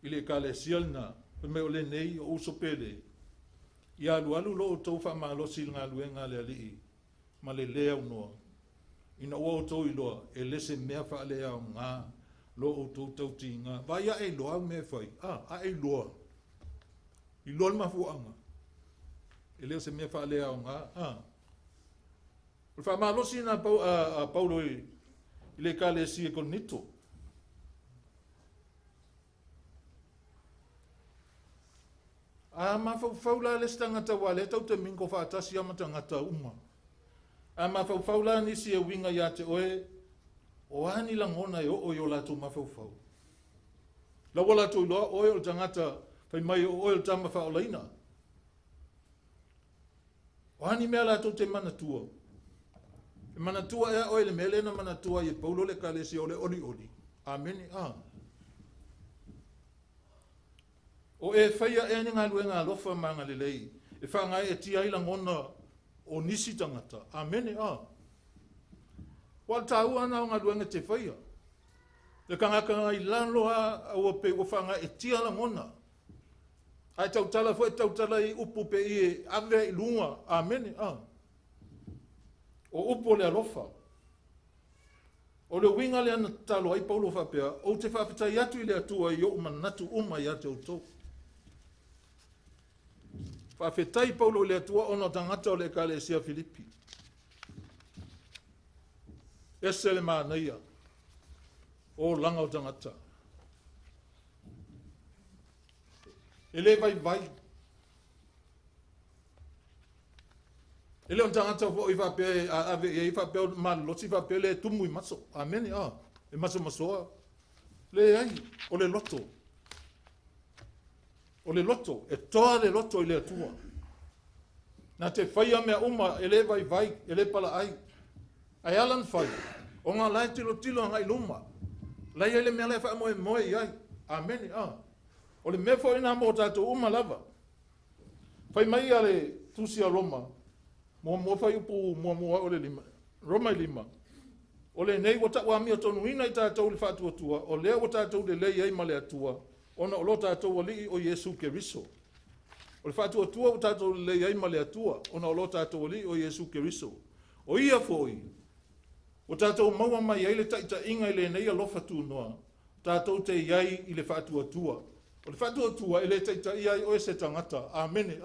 I le ka le sialna. Pe meo le nei o uso pele. I alu lo o tau whaamalosi ngā luenga le alii. Ma le lea unoa. Ina ua o tau iloa. E lese mea wha lea o ngā. Lo o tau tau ti ngā. Vai a e loa me whai. A e loa. I loa mafu anga. E leo se mea wha lea o ngā. O whaamalosi na Paulo I le ka le si e kon nito. A mawhawhawla le stangata wale tau te mingo whaatasi ama tangata uma. A mawhawhawla nisi e winga ia te oe o ani langona e o yo lato mawhawhau. La wala tu loa oe o tangata whai mai o oe o tama whaolaina. O ani mea lato te manatua. E manatua ea oe le melena manatua I Paulo le kalesi o le oli oli. Amen. O e whaia e ni ngā luenga lofa manga le lei. E whangai e tia ila ngona o nisi tangata. Amen. Wal tau ana o ngā luenga te whaia. Le kangaka I lanloa o pe o whangai e tia la ngona. Ai tau tala fo e tau tala I upu pe I e ave I lunga. Amen. O upo le alofa. O le winga le ana talo ai Paulo whapea. O te whapita atu I le atua I o manatu uma I ate o tau. Whawhetai Paulo le atua ono tangata o le Kalesia Filipi. Ese le mānaia. O langa o tangata. E le vai. E le o tangata o I whapea ave I whapea malo. Si whapea le tumu I maso. Amen. E maso masoa. Le ai, o le loto. O le loto, e toa le loto i le atua. Na te whaia mea uma, e le vai, e le pala ai. Ai alan whai, o ngā lai tilo ngai luma. Lai ele mea le wha moe i ai. Ameni, O le mea fo ina mo tātou uma lava. Whai mai a le tusi a Roma, mua whai upu mua o le lima. Roma i lima. O le nei wata wa mia tonu ina i tātou le whātua tua, o lea wa tātou le lei ei ma le atua, ona o lo tātou wa lii o Yesu Keriso. O le whātua tua o tātou le lei ei ma le atua, ona o lo tātou wa lii o Yesu Keriso. O ia foi, o tātou maua mai ei le taita inga i le nei a lofa tu noa, tātou te iai i le whātua tua. O le whātua tua i le taita iai o e se tangata. Amene,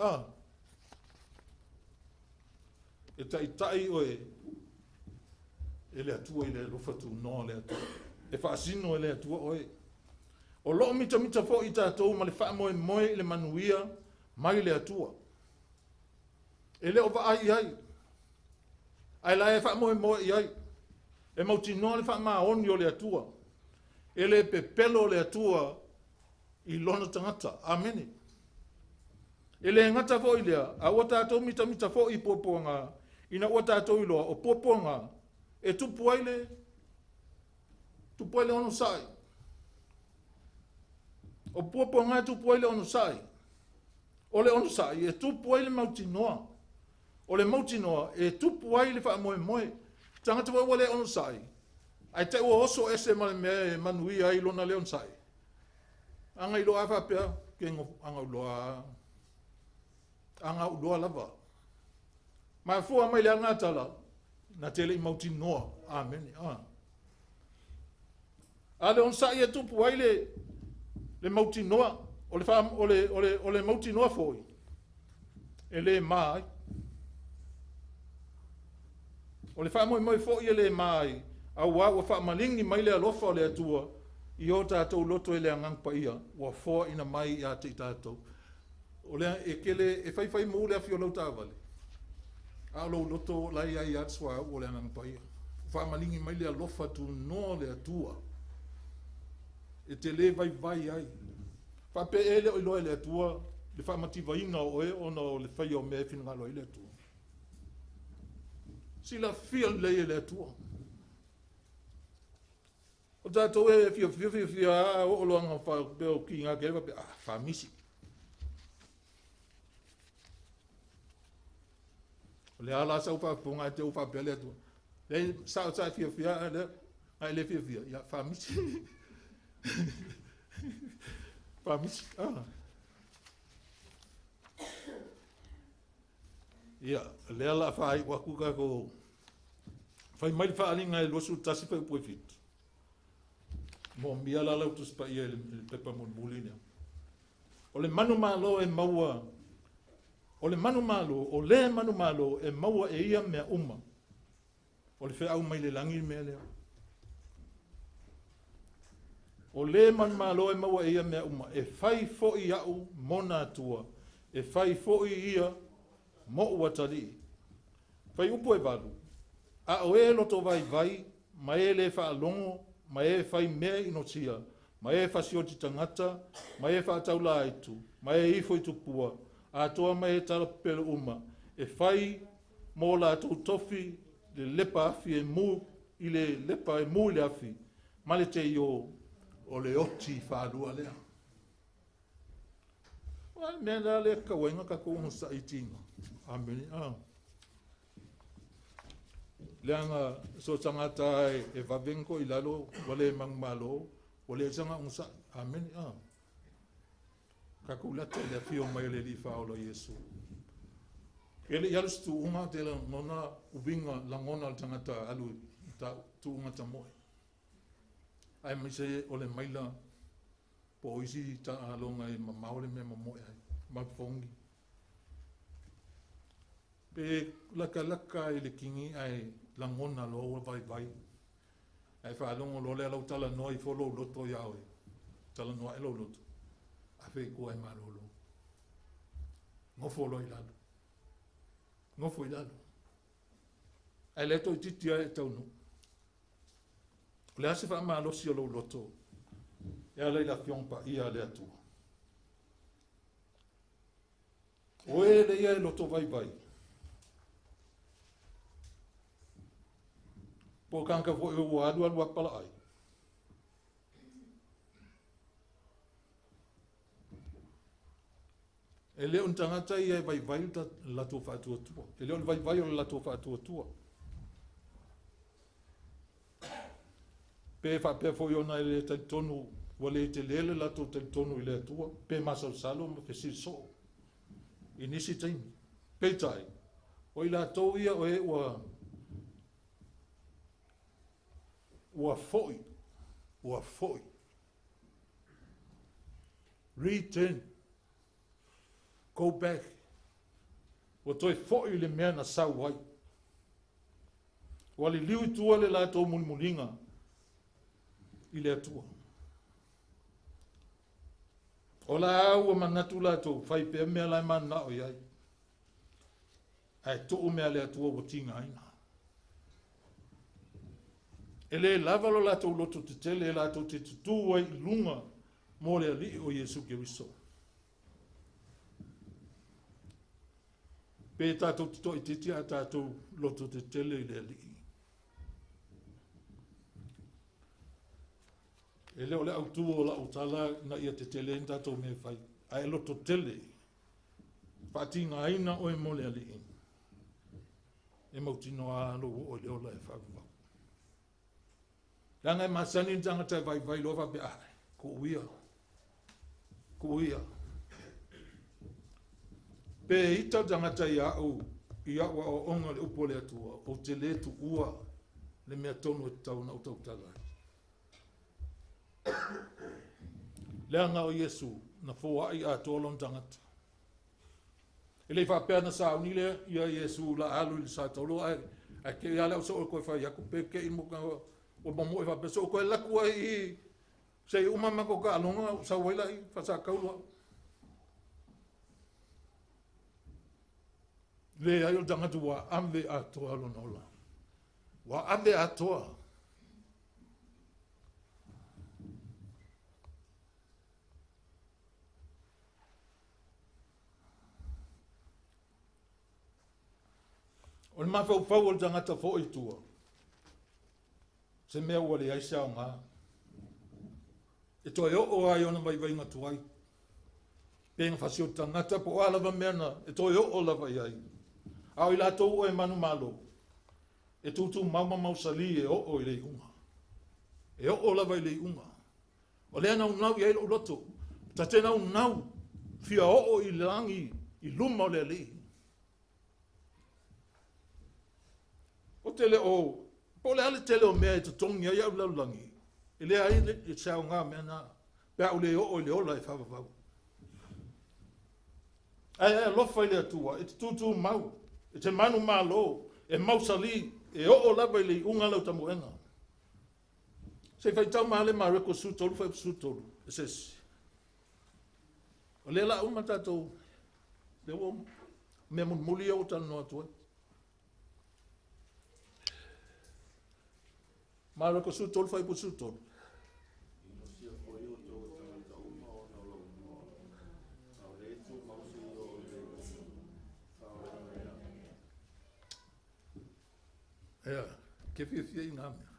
E taitai o e le atua i le lofa tu noa le atua. E whaasino e le atua o e. O loo mita fo i tātou ma le wha moe i le manuia mai le atua. E le o wa ai. Ai la e wha moe i ai. E mauti noa le wha maoni o le atua. E le pepelo le atua i lona tangata. Amene. E le ngata fo i lea, a o tātou mita fo i poponga, ina o tātou i loa, o poponga, e tupu ai le ono sai. O poponga e tupu ai le ono sai. O le ono sai, e tupu ai le mauti noa. O le mauti noa, e tupu ai le wha moe. Tangata fo le ono sai. Ai te ua oso ese me manui ai lona le ono sai. Anga i loa whapea, ke anga uloa lava. Mai fua mai le anga tala, na tele i mauti noa. Amen. A le onsa i e tupu ai le mauti noa, o le mauti noa foi. E le mai. O le wha moe foi e le mai, a ua wha malingi mai le alofa o le atua, i o tātou loto e le angang pa ia, ua fua ina mai i a te tātou. O lea e kele, e whai mo le a fio lau tāwale. A lo loto lai ai atsua o le angang pa ia. Wha malingi mai le alofa tu no le atua. E te le vai ai. Wha pe ele o iloa le atua, le wha mativa ina o e ona o le whai o me fina ngalo i le atua. Sila fia le atua. O tātou e fia o loanga wha peo ki ngā kerewa pe, wha misi. O le ala sa ufa punga te ufa pele atua. Le sa fia le, ai le fia, ya wha misi. Wha misi, Ia, le ala whai wakuka ko whai mai wha alinga e losu tasi whai upoi fitu. Mo mia la lau tuspa ia le pepa mon mulina. O le manu malo e maua. O le manu malo e maua e ia mea uma. O le whai au mai le langi mea lea. O le manu malo e maua e ia mea uma. E whai fo i au mona atua. E whai fo i ia mo ua tali. Whai upo e walu. A o e loto vai, ma e le wha alongo, ma e whai mea inotia, ma e whasioti tangata, ma e wha taula aitu, ma e ifo i tupua, a toa ma e tala pele uma, e whai mo la tau tofi, le lepa afi e mu, i le lepa e mu le afi, ma le te io o le oti whaarua lea. Wai mea la le kawenga ka kuunga sa itinga. Amen. Leanga so tangata e vavenko i lalo, wale mangmalo, wale sanga unsa. Amen. Kakulata le fio mai le li faolo Yesu. Ele yalus tu unga te la nona ubinga langona tangata alu ta tu unga tamoe. Ai mai se ole maila po isi ta alonga e maole me mamoe ai. Mafongi. Pe laka i le kingi ai langona lo vai. Ai whaalongo lo lea lau tala noa i folo loto iawe. Tala noa e lo loto. A whee kua e malolo. Ngofo lo i lalo. Ngofo i lalo. Ai leto i titia e taunu. Le ase wha maalosi o lo loto. e ala ila fiong pa ia le atua. O e le ia e loto vai vai. Po kanka fo e ua alua pala ai. E leo ntangata ia e vai vai ta lato whaatua tua. E leo vai vai o lato whaatua tua. Pe whapea fo iona e le taitonu, wale te lele lato taitonu i le atua. Pe masal salo ma fesi so. I nisi taimi. Pe tai. O i la tau ia o e ua foi. Ua foi. Return. Go back. O toi foi le mea na sau ai. Wale liu tua le la tau mulimulinga. I le atua. O la au manatu la tau fai pe mea lai mana o iai. Ai tuu mea le atua o tinga aina. E le lavalo la tau loto te tele la tau te tutu ai lunga mo le ali o Yesu Kiriso. Pe tātou tito i titi a tātou loto te tele i le ali. E leo le au tu o la utala na ia te tele in tātou me fai. A e loto tele. Pātinga aina o e mo le ali. E mautino a alo o leo la e whakua. Langa e masani tangata vai vai lova pe ai. Ko uia. Ko uia. Pe ita tangata ia wa o onga le upo le atua. O te le tu ua le mea tonu e tau na utau tala. Leanga o Yesu na fōa ai a tōlon tangata. E le whapea na sa unile ia Yesu la alu ili sa tolo ai. A ke ia leo so o koe whai aku pe ke imuka o mamu e whapea so o koe laku ai i se umamako ka alonga sa waila i whasa kaulua. Le ai o tangata wa ame atoa alonola. Wa ame atoa. O le mawhau o le tangata fo i tua. Se mea ua le aisa o ngā. E toa e o ai ona mai vainga tuai. Penga whasi o tangata po alava mena. E toa e o lava i ai. Au i latou o e manu malo. E tutu mauma mausali e o i le unga. E o lava i le unga. O lea nau nau i ai lo loto. Ta te nau nau. Fia o i langi i luma o le li. O tele o. Po le ale tele o mea e tutongi ai au laulangi. E lea ai e sao ngā mea nā. Pea o le o i le ola e whawawau. Ai lofa i le atua. E te tutu mau. E te manu malo, e mausali, e o lava i le unga lau tamuenga. Se fai tau maale ma reko sutolu, fai sutolu, e sesi. O le la uma tatou, le o me muli o tanu no atua. Ma reko sutolu, fai sutolu. Ea, ke whiwhia i ngā mea.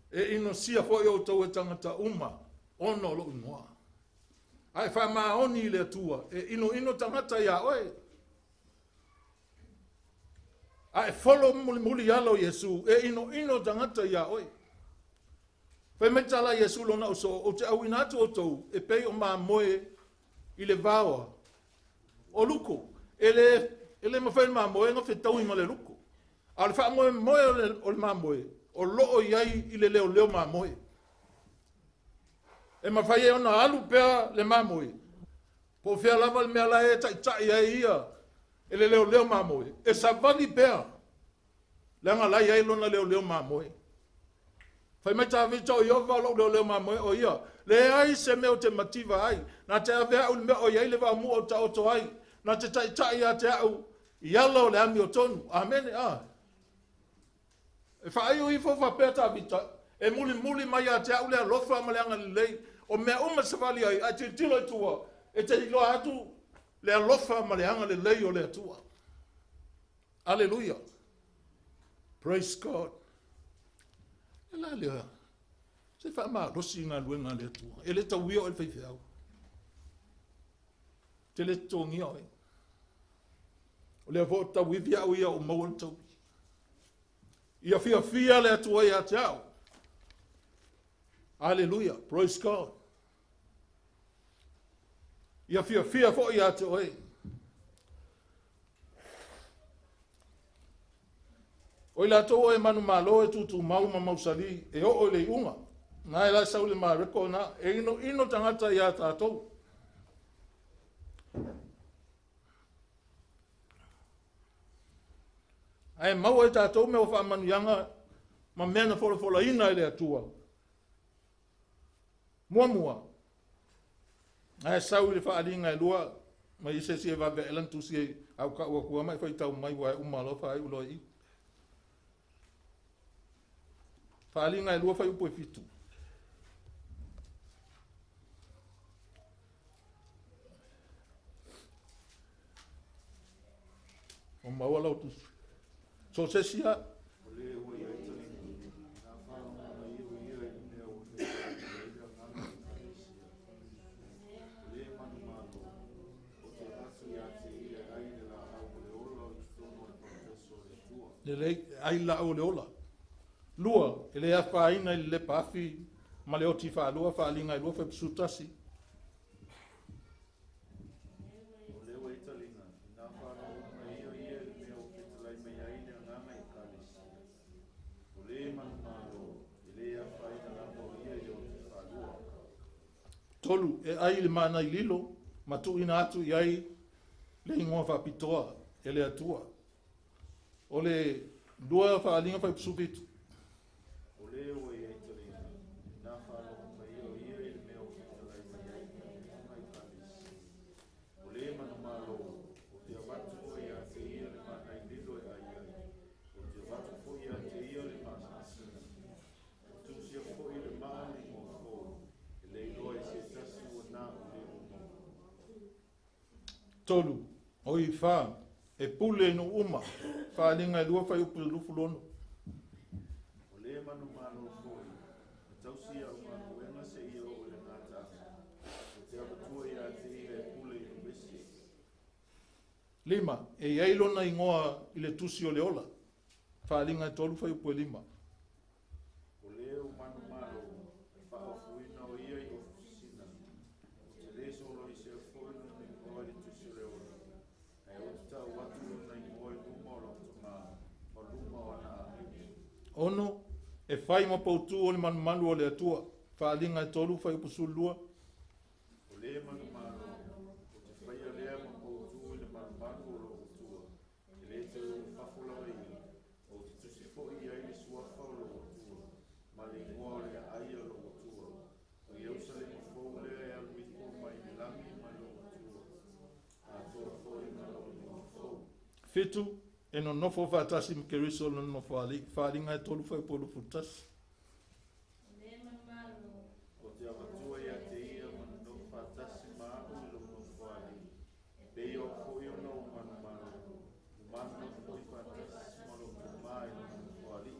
E ino sia fo i o tau e tangata uma, ono lo unua. Ai wha maa oni i le atua, e ino tangata ia oe. Ai follow muli alo Yesu, e ino tangata ia oe. Whai me tala Yesu lo na uso, o te au inatu o tau, e pei o maa moe i le vawa. O luko, e le mawhai maa moe, nga whetau i ma le luko. A le wha moe o le mamoe, o loo iai i le leo mamoe. E mawhai e ona alu pea le mamoe. Po whia lava le mea lae tai ai ia, e le leo mamoe. E sa vali pea, le anga lai ai lona leo mamoe. Whai mai ta vita o iova o leo mamoe o ia, le ai se meo te mativa ai, na te avea o le mea o iai le wa mua o ta oto ai, na te tai a te au, iala o le ami o tonu. Amen, E whaai o ifo whapea ta vita, e muli mai a te au lea lofa ma leanga lei, o mea uma se vali ai, a te tilo i tua, e te ilo atu, le alofa ma le anga le lei o le atua. Hallelujah. Praise God. E la lea, se wha maa rosi ngā luenga le atua, e le tau ia o le whaiwhiau. Te le tongi oi. O le avo tau iwi au ia o maua le tau. Ia fia le atua ia te au. Hallelujah. Praise God. Ia fia fo ia te oi. O ila to e manu malo e tutu mau ma mausali e o le unga. Na ila sau le mareko na e ino tangata ia tātou. Ai mau e tātou me o wha manu yanga ma mena fola ina ele atua. Mua. Ai sau le wha aringa e lua ma i se va ve elan tu si au ka ua kua mai whai tau mai wa umalo wha ai ulo i. Wha aringa e lua whai upo e fitu. O maua lau tu. So se sia. Le ai la o le ola. Lua, ele a whaina i le pafi, ma le oti whaalua, whaalinga i lua whai psutasi. Tolu, e ai le mana i lilo, ma tu ina atu i ai le ingoa whapitoa, e le atua. O le dua whaalinga whai psupitu. Tolu, o i wha, e pule no uma, whaalinga e lua whai upu lufu lono. O le manu manu foi, tausia o manu wenga se ia o le ngata, o te apatua ia te ia e pule i no besi. Lima, e iai lona ingoa i le tusi o le ola, whaalinga e tolu whai upu e lima. O le o manu manu, whaofuina o ia i ofisina, o te leso lo i se foi no ni ngoa i tusi o le ola. E o te tau watu na i ngoa i luma o longa, o luma o na amini. Ono, e whai ma poutu o le manu manu o le atua, whaalinga e tolu whai upu sulua. O le manu manu, o te whaia lea ma poutu i le manu manu o lo utua. E le te o whafula i, o te tusi fo i ai le suafa o lo utua. Ma le ngoa le aia lo utua. O i ausa le mafou lea e alu i fo mai le lami ma lo utua. A toa fo i ma lo mafou. Fitu, e no nofo whaatasi mkeriso no nofo ali, whaalinga e tolu whai upu lufu tasi. O te awatua ia te ia mana no whaatasi maahu i lo no whali. Pei o fo i ona o manu manu. Manu no fo i whaatasi ma lo mai lo no whali.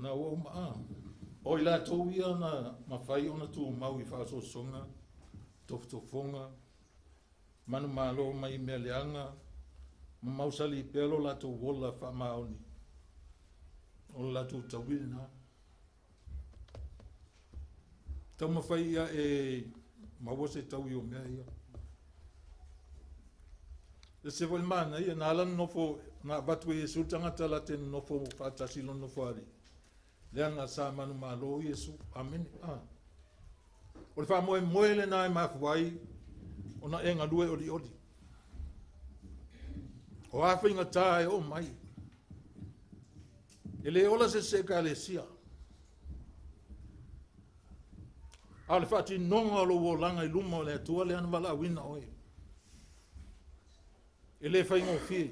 Na o maa. O i la tau ia na mawhai ona tu mau i whaaso songa, tofutofonga, manu malo mai mea leanga, ma mausali i pelo la tu wola wha maoni. O la tu tawina. Tau mawhai ia e maua se tau i o mea ia. E se wale mana ia, na alan nofo, na batu e sultangata la te nofo whaatasilo nofo ari. Leanga sa manu malo Yesu. Amen. O le wha moe le nai mafuai, o na e ngalue ori ori. O awhi inga tae o mai. E le ola se ka le sia. A le whati nonga o lo o langa i luma o le atua le anwala wina oi. E le whainga o fie.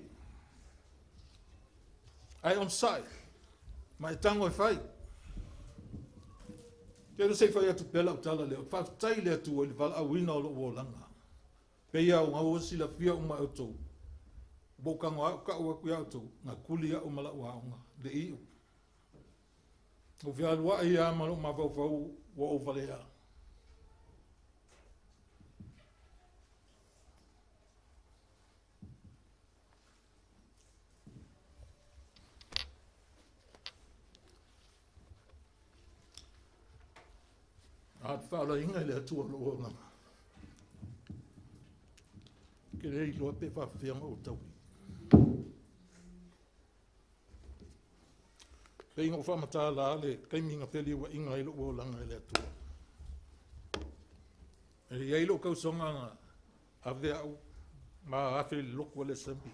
Ai on side. Ma e tango e fai. Te sei fai atu pela utala leo. Whaftai le atu o le vala awina o lo uolanga. Peia o ngā osi la fia o mai o tau. Bokango au ka ua kuia o tau. Ngā kuli au mala ua aunga. Le iu. O fia alua i a malo ma fau wa o vale a. At whaala inga le atua loa ngama. Ke rei loa pe whawhianga o tau. Pe inga o whamata la le kaiminga peli wa inga ilo o langa le atua. E ilo kausonga nga ave au ma afe le loko le sempi.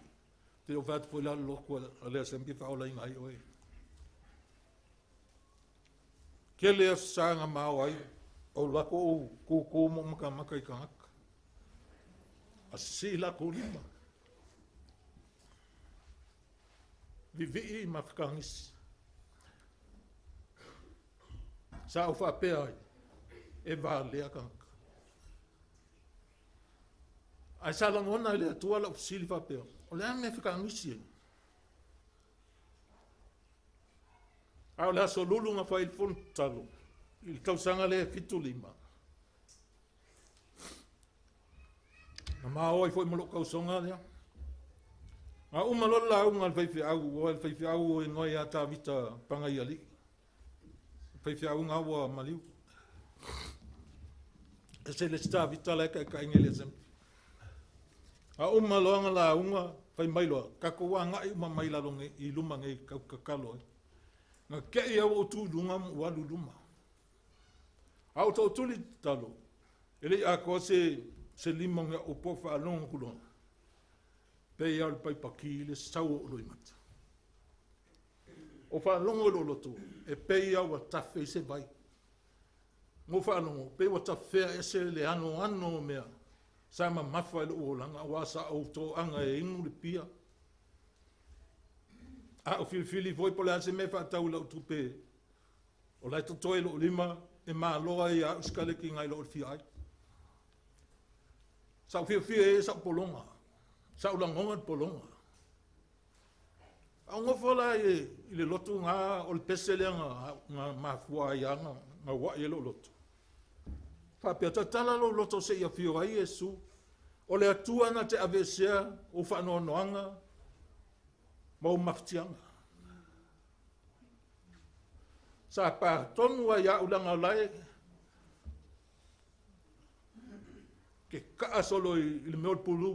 Te o vatu po la loko le sempi whaola inga i oe. Ke lea sanga mao ai. O lako o kōkō mo maka i ka haka. A si lako lima. Vivi i mawhakangisi. Sa o whapea ai. E wā lea ka haka. Ai sa langona i lea tuala o sili whapea. O lea me whakangisi ai. Ai o lea so lulu ngā whai fonu talo. Il tausanga le fitu lima. Na mao ai foi molo kausonga lea. Nga umalola au ngal feifi au e ngoi ata vita pangai ali. Feifi au nga ua maliu. E se le sta vita le ka ingele sem. A umaloanga la unga fai mailoa. Kako wa nga i uma maila longe i luma ngai kakalo. Nga kei au o tu lunga walu luma. Au tau tuli talo. Ele a ko se limonga o po fa long kulo. Pe ia pai paki le sau o loimata. O fa long lo loto e pe ia wa tafe se vai. Mo fa long pe wa tafe se le ano mea. Sama mafa le o langa wa sa auto anga e ingu le pia. A o fili voi po le se me fa tau lo tupe. O lai to toilo lima e mā loa i a uskale ki ngai lo fi ai. Sau fia e sau polonga. Sau langonga polonga. Au ngofola i le lotu ngā o le pesele ngā mafua i anga ngā wa i lo lotu. Whapea tatala lo loto se ia fio ai Yesu. O le atua na te avesea o whanoanoanga ma o maftianga. Sa pa tonu a ia ulanga lai ke ka solo i le meol pulu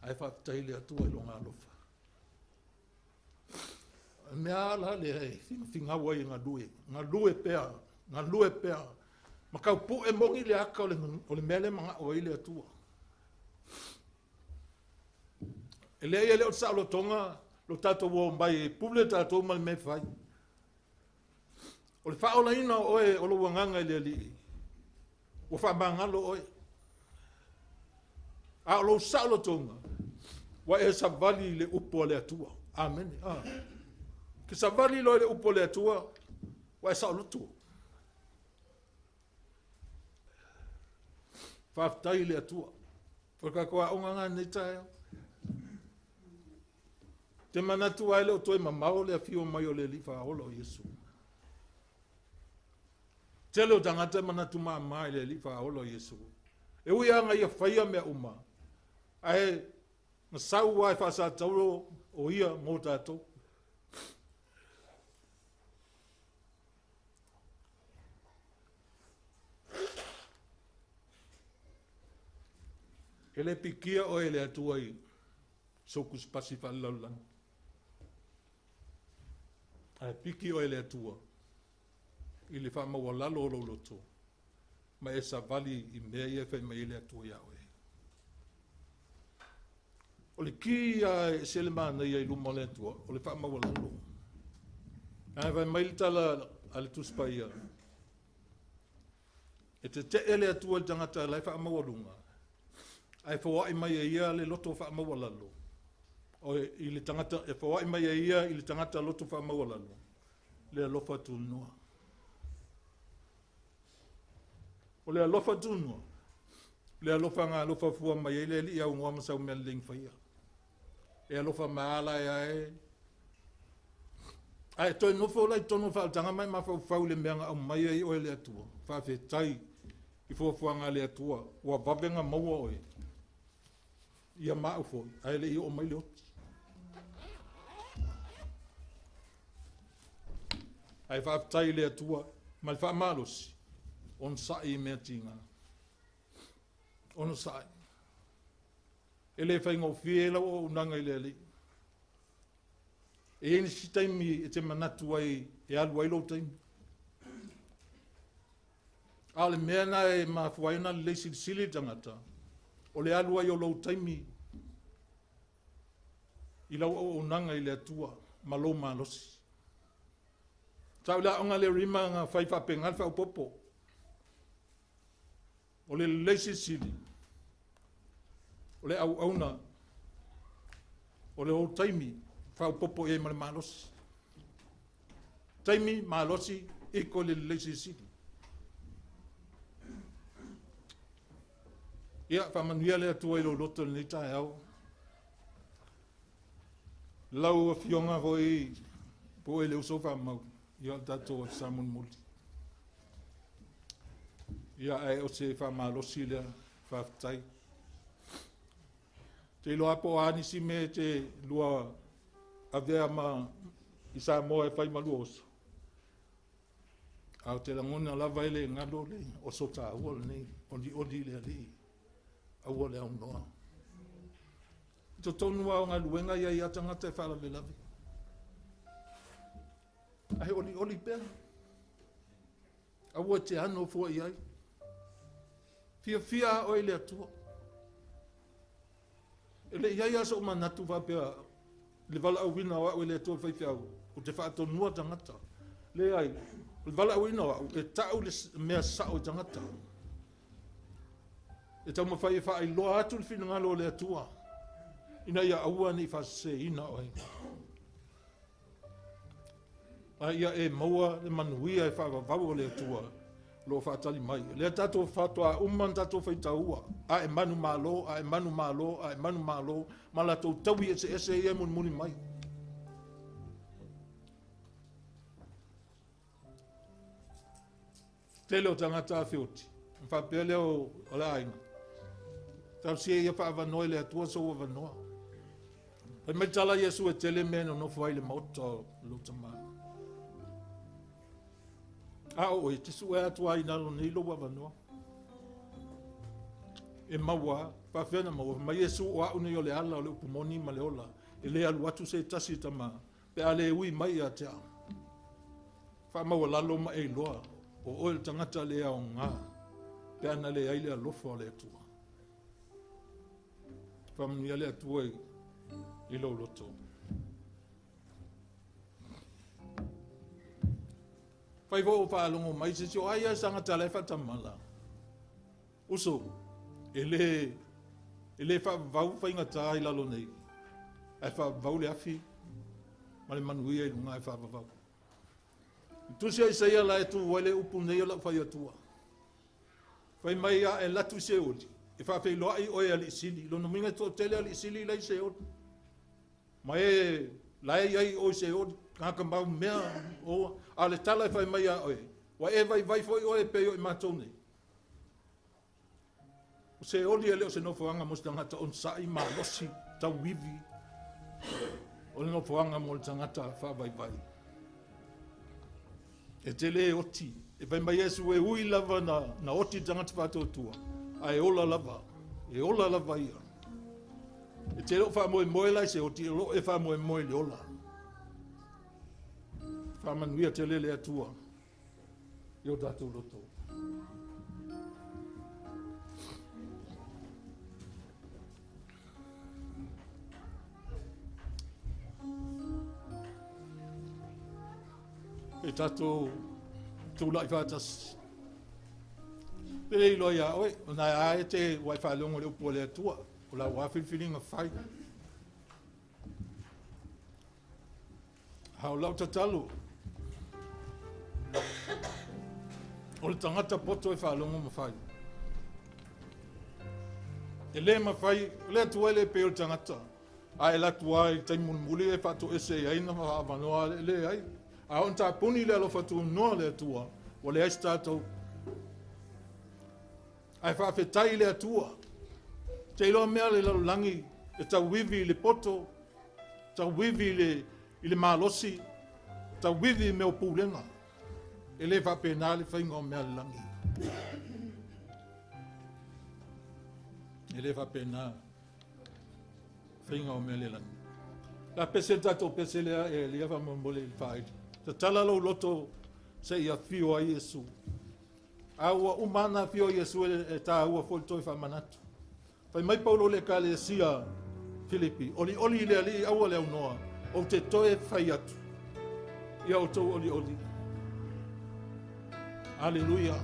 ai fa taile atu i longa lofa me ala le finga wai nga lue pea ma ka pu e mongi le aka o le mele manga o ile atu ele ele o sa lo tonga lo tato wo mai public tato mal me fai o le fa ola ina o lo wanganga ile li o fa mangalo o a lo sa lo tonga wa e sa vali le upo le atua amen ke sa vali lo le upo le atua wa sa lo tu fa tai le atua porque ko a onga ni tai te manatu ai le o toi mamao le afio mai o le lifa olo Yesu. Te leo tangata manatu mai le lifa olo Yesu. E ui anga ia whaia mea uma. Ae, na sau wai whasa tauro o ia mō tātou. E le pikia o e le atua i sokus pasi whalaulang. Ai piki o ele atua. I le wha maua lalo lo loto. Ma e sa vali i mea ia whai ma ele atua iawe. O le ki a e sele mana ia i luma le atua. O le wha maua lalo. Ai whai maili tala ale tuspa ia. E te ele atua i tangata lai wha maua lunga. ai fawai mai ia le loto fa mawalalo o i le tangata e fawai mai ia i le tangata loto fa mawalalo le alofa tunua o le alofa tunua le alofa nga alofa fua mai le li au ngwa masau me ling faia e alofa maala e ai toi no fo lai tono fa tanga mai ma fa le menga au mai ai o le atua fa fe tai i fo nga le atua wa babenga maua oi ia ma fo ai le o mai le oti ai fa tai le atua mal fa malos on sai me tinga on sai ele fa ngo fiela o nanga ile e ni si taimi e te manatu ai e alu ai lo taimi ale mena e mafuaina le sili tangata o le alu ai o lo taimi i lau o nanga i le atua malo malosi tau la onga le rima nga fai fa pengal fa popo o le sili o le au auna o le o taimi fa popo e mal malosi taimi malosi e ko le sili ia fa manuia le atua i lo loto ni tai au lau fionga voi po ele uso fa mau ia tato salmon multi ia ai o se fa malosi le fa tai te lo apo ani si me te lua avea ma isa mo e fai maluoso au te langona lava ele ngalo le o sota uol nei odi le ali au le au noa to tonu wa nga luenga ia tanga te fala velavi ai oli pe au te ano fo ia fia o ile tu ele ia so manatu va pe le vala au wina wa le to fai fiau o te fa to nua tangata le ai le vala au wina wa e tau le me sa o tangata e tau mafai fa ai lo atu le fina ngalo le tua ina ia aua ni fa se ina oi ai ia e maua le manuia e fa va le tua lo fa tali mai le tato fa to a umman tato fai taua a e manu malo mala to tawi ese ia mun muni mai tele o tangata fiuti fa pele o laina tau si ia fa va noi le atua so va no e me tala Yesu e tele meno no foi le moto lutama o te su e atua ina lo ni lo va no e maua pa fena maua ma Yesu o uni o le ala o le upumoni ma le ola e le alu atu se tasi tama pe ale ui mai a te a fa maua lalo ma e loa o el tangata le au ngā pe ana le aile a lofo le atua fa mni ale atua i lo loto fai vo fa longo mai se o ai sanga tale fa tamala uso ele fa vau fa inga tai la lo nei ai fa vau le afi ma le manuia i lunga ai fa vau tu se ia la tu wale upu nei la fa ia tua fai mai a e la tu se odi e fa fe lo ai o ali sili lo no minga to tele ali sili la se odi mai la ai o se odi ka mau mea o ale tala fai mai a oi wa e vai foi o e pe o matone o se oli ele o se no foanga mo tangata on sai ma losi ta wivi o no foanga mo tangata fa vai e tele oti e vai mai Yesu e ui lava na oti tangata fa tua ai ola lava ia e tele fa mo la se oti lo e fa mo le ola fa manuia tele le atua io dato loto e tato tu lai fatas Pele ilo ia oi, na ai te wai whalongo leo po lea tua, o la wawhilwhilinga whai. Hau lau tatalu. O le tangata poto e whalongo ma whai. E le ma whai, le tua le pe o le tangata. Ai la tua i taimun muli e whato ese i aina ma wanoa le ai. A on ta puni le alo whatu noa le tua, o le aista tau. Ai whawhetai le atua. Te iloa mea le lalulangi, e tau wivi le poto, tau wivi i le malosi, tau wivi me o pūlenga. E le whapena le whainga o mea le langi. E le whapena whainga o mea le langi. La pese tato pese lea e lia whamambole i whaid. Ta talalo loto se ia fio a Iesu. Aua umana fio Iesu e ta ua foltoi whamanatu. Pai mai paulo le ka le sia Filipi. Oli le ali aua le unoa. O te toe whai atu. Ia o tau oli. Aleluia.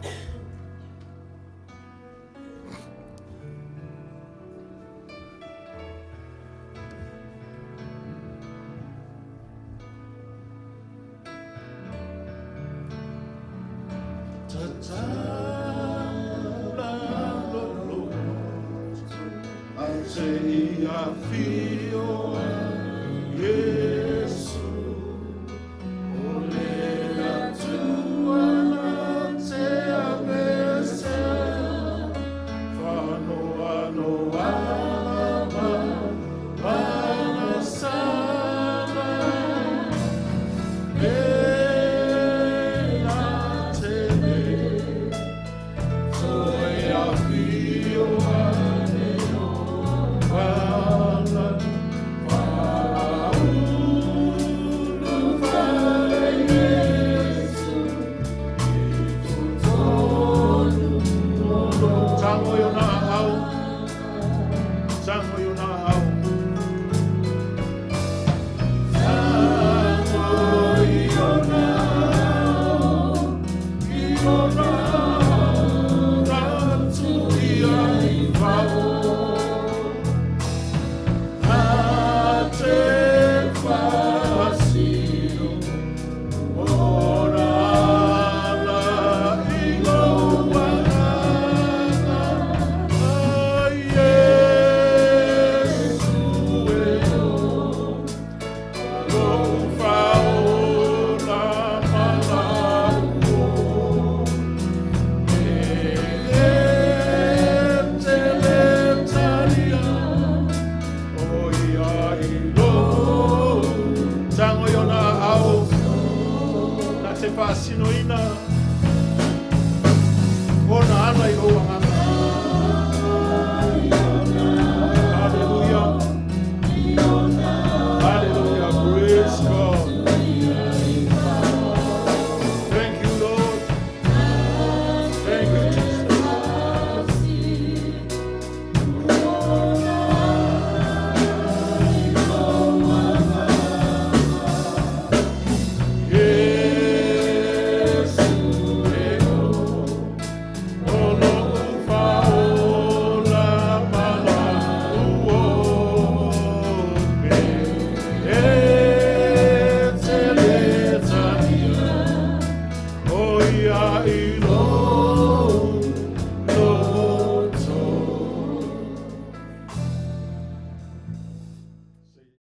Sango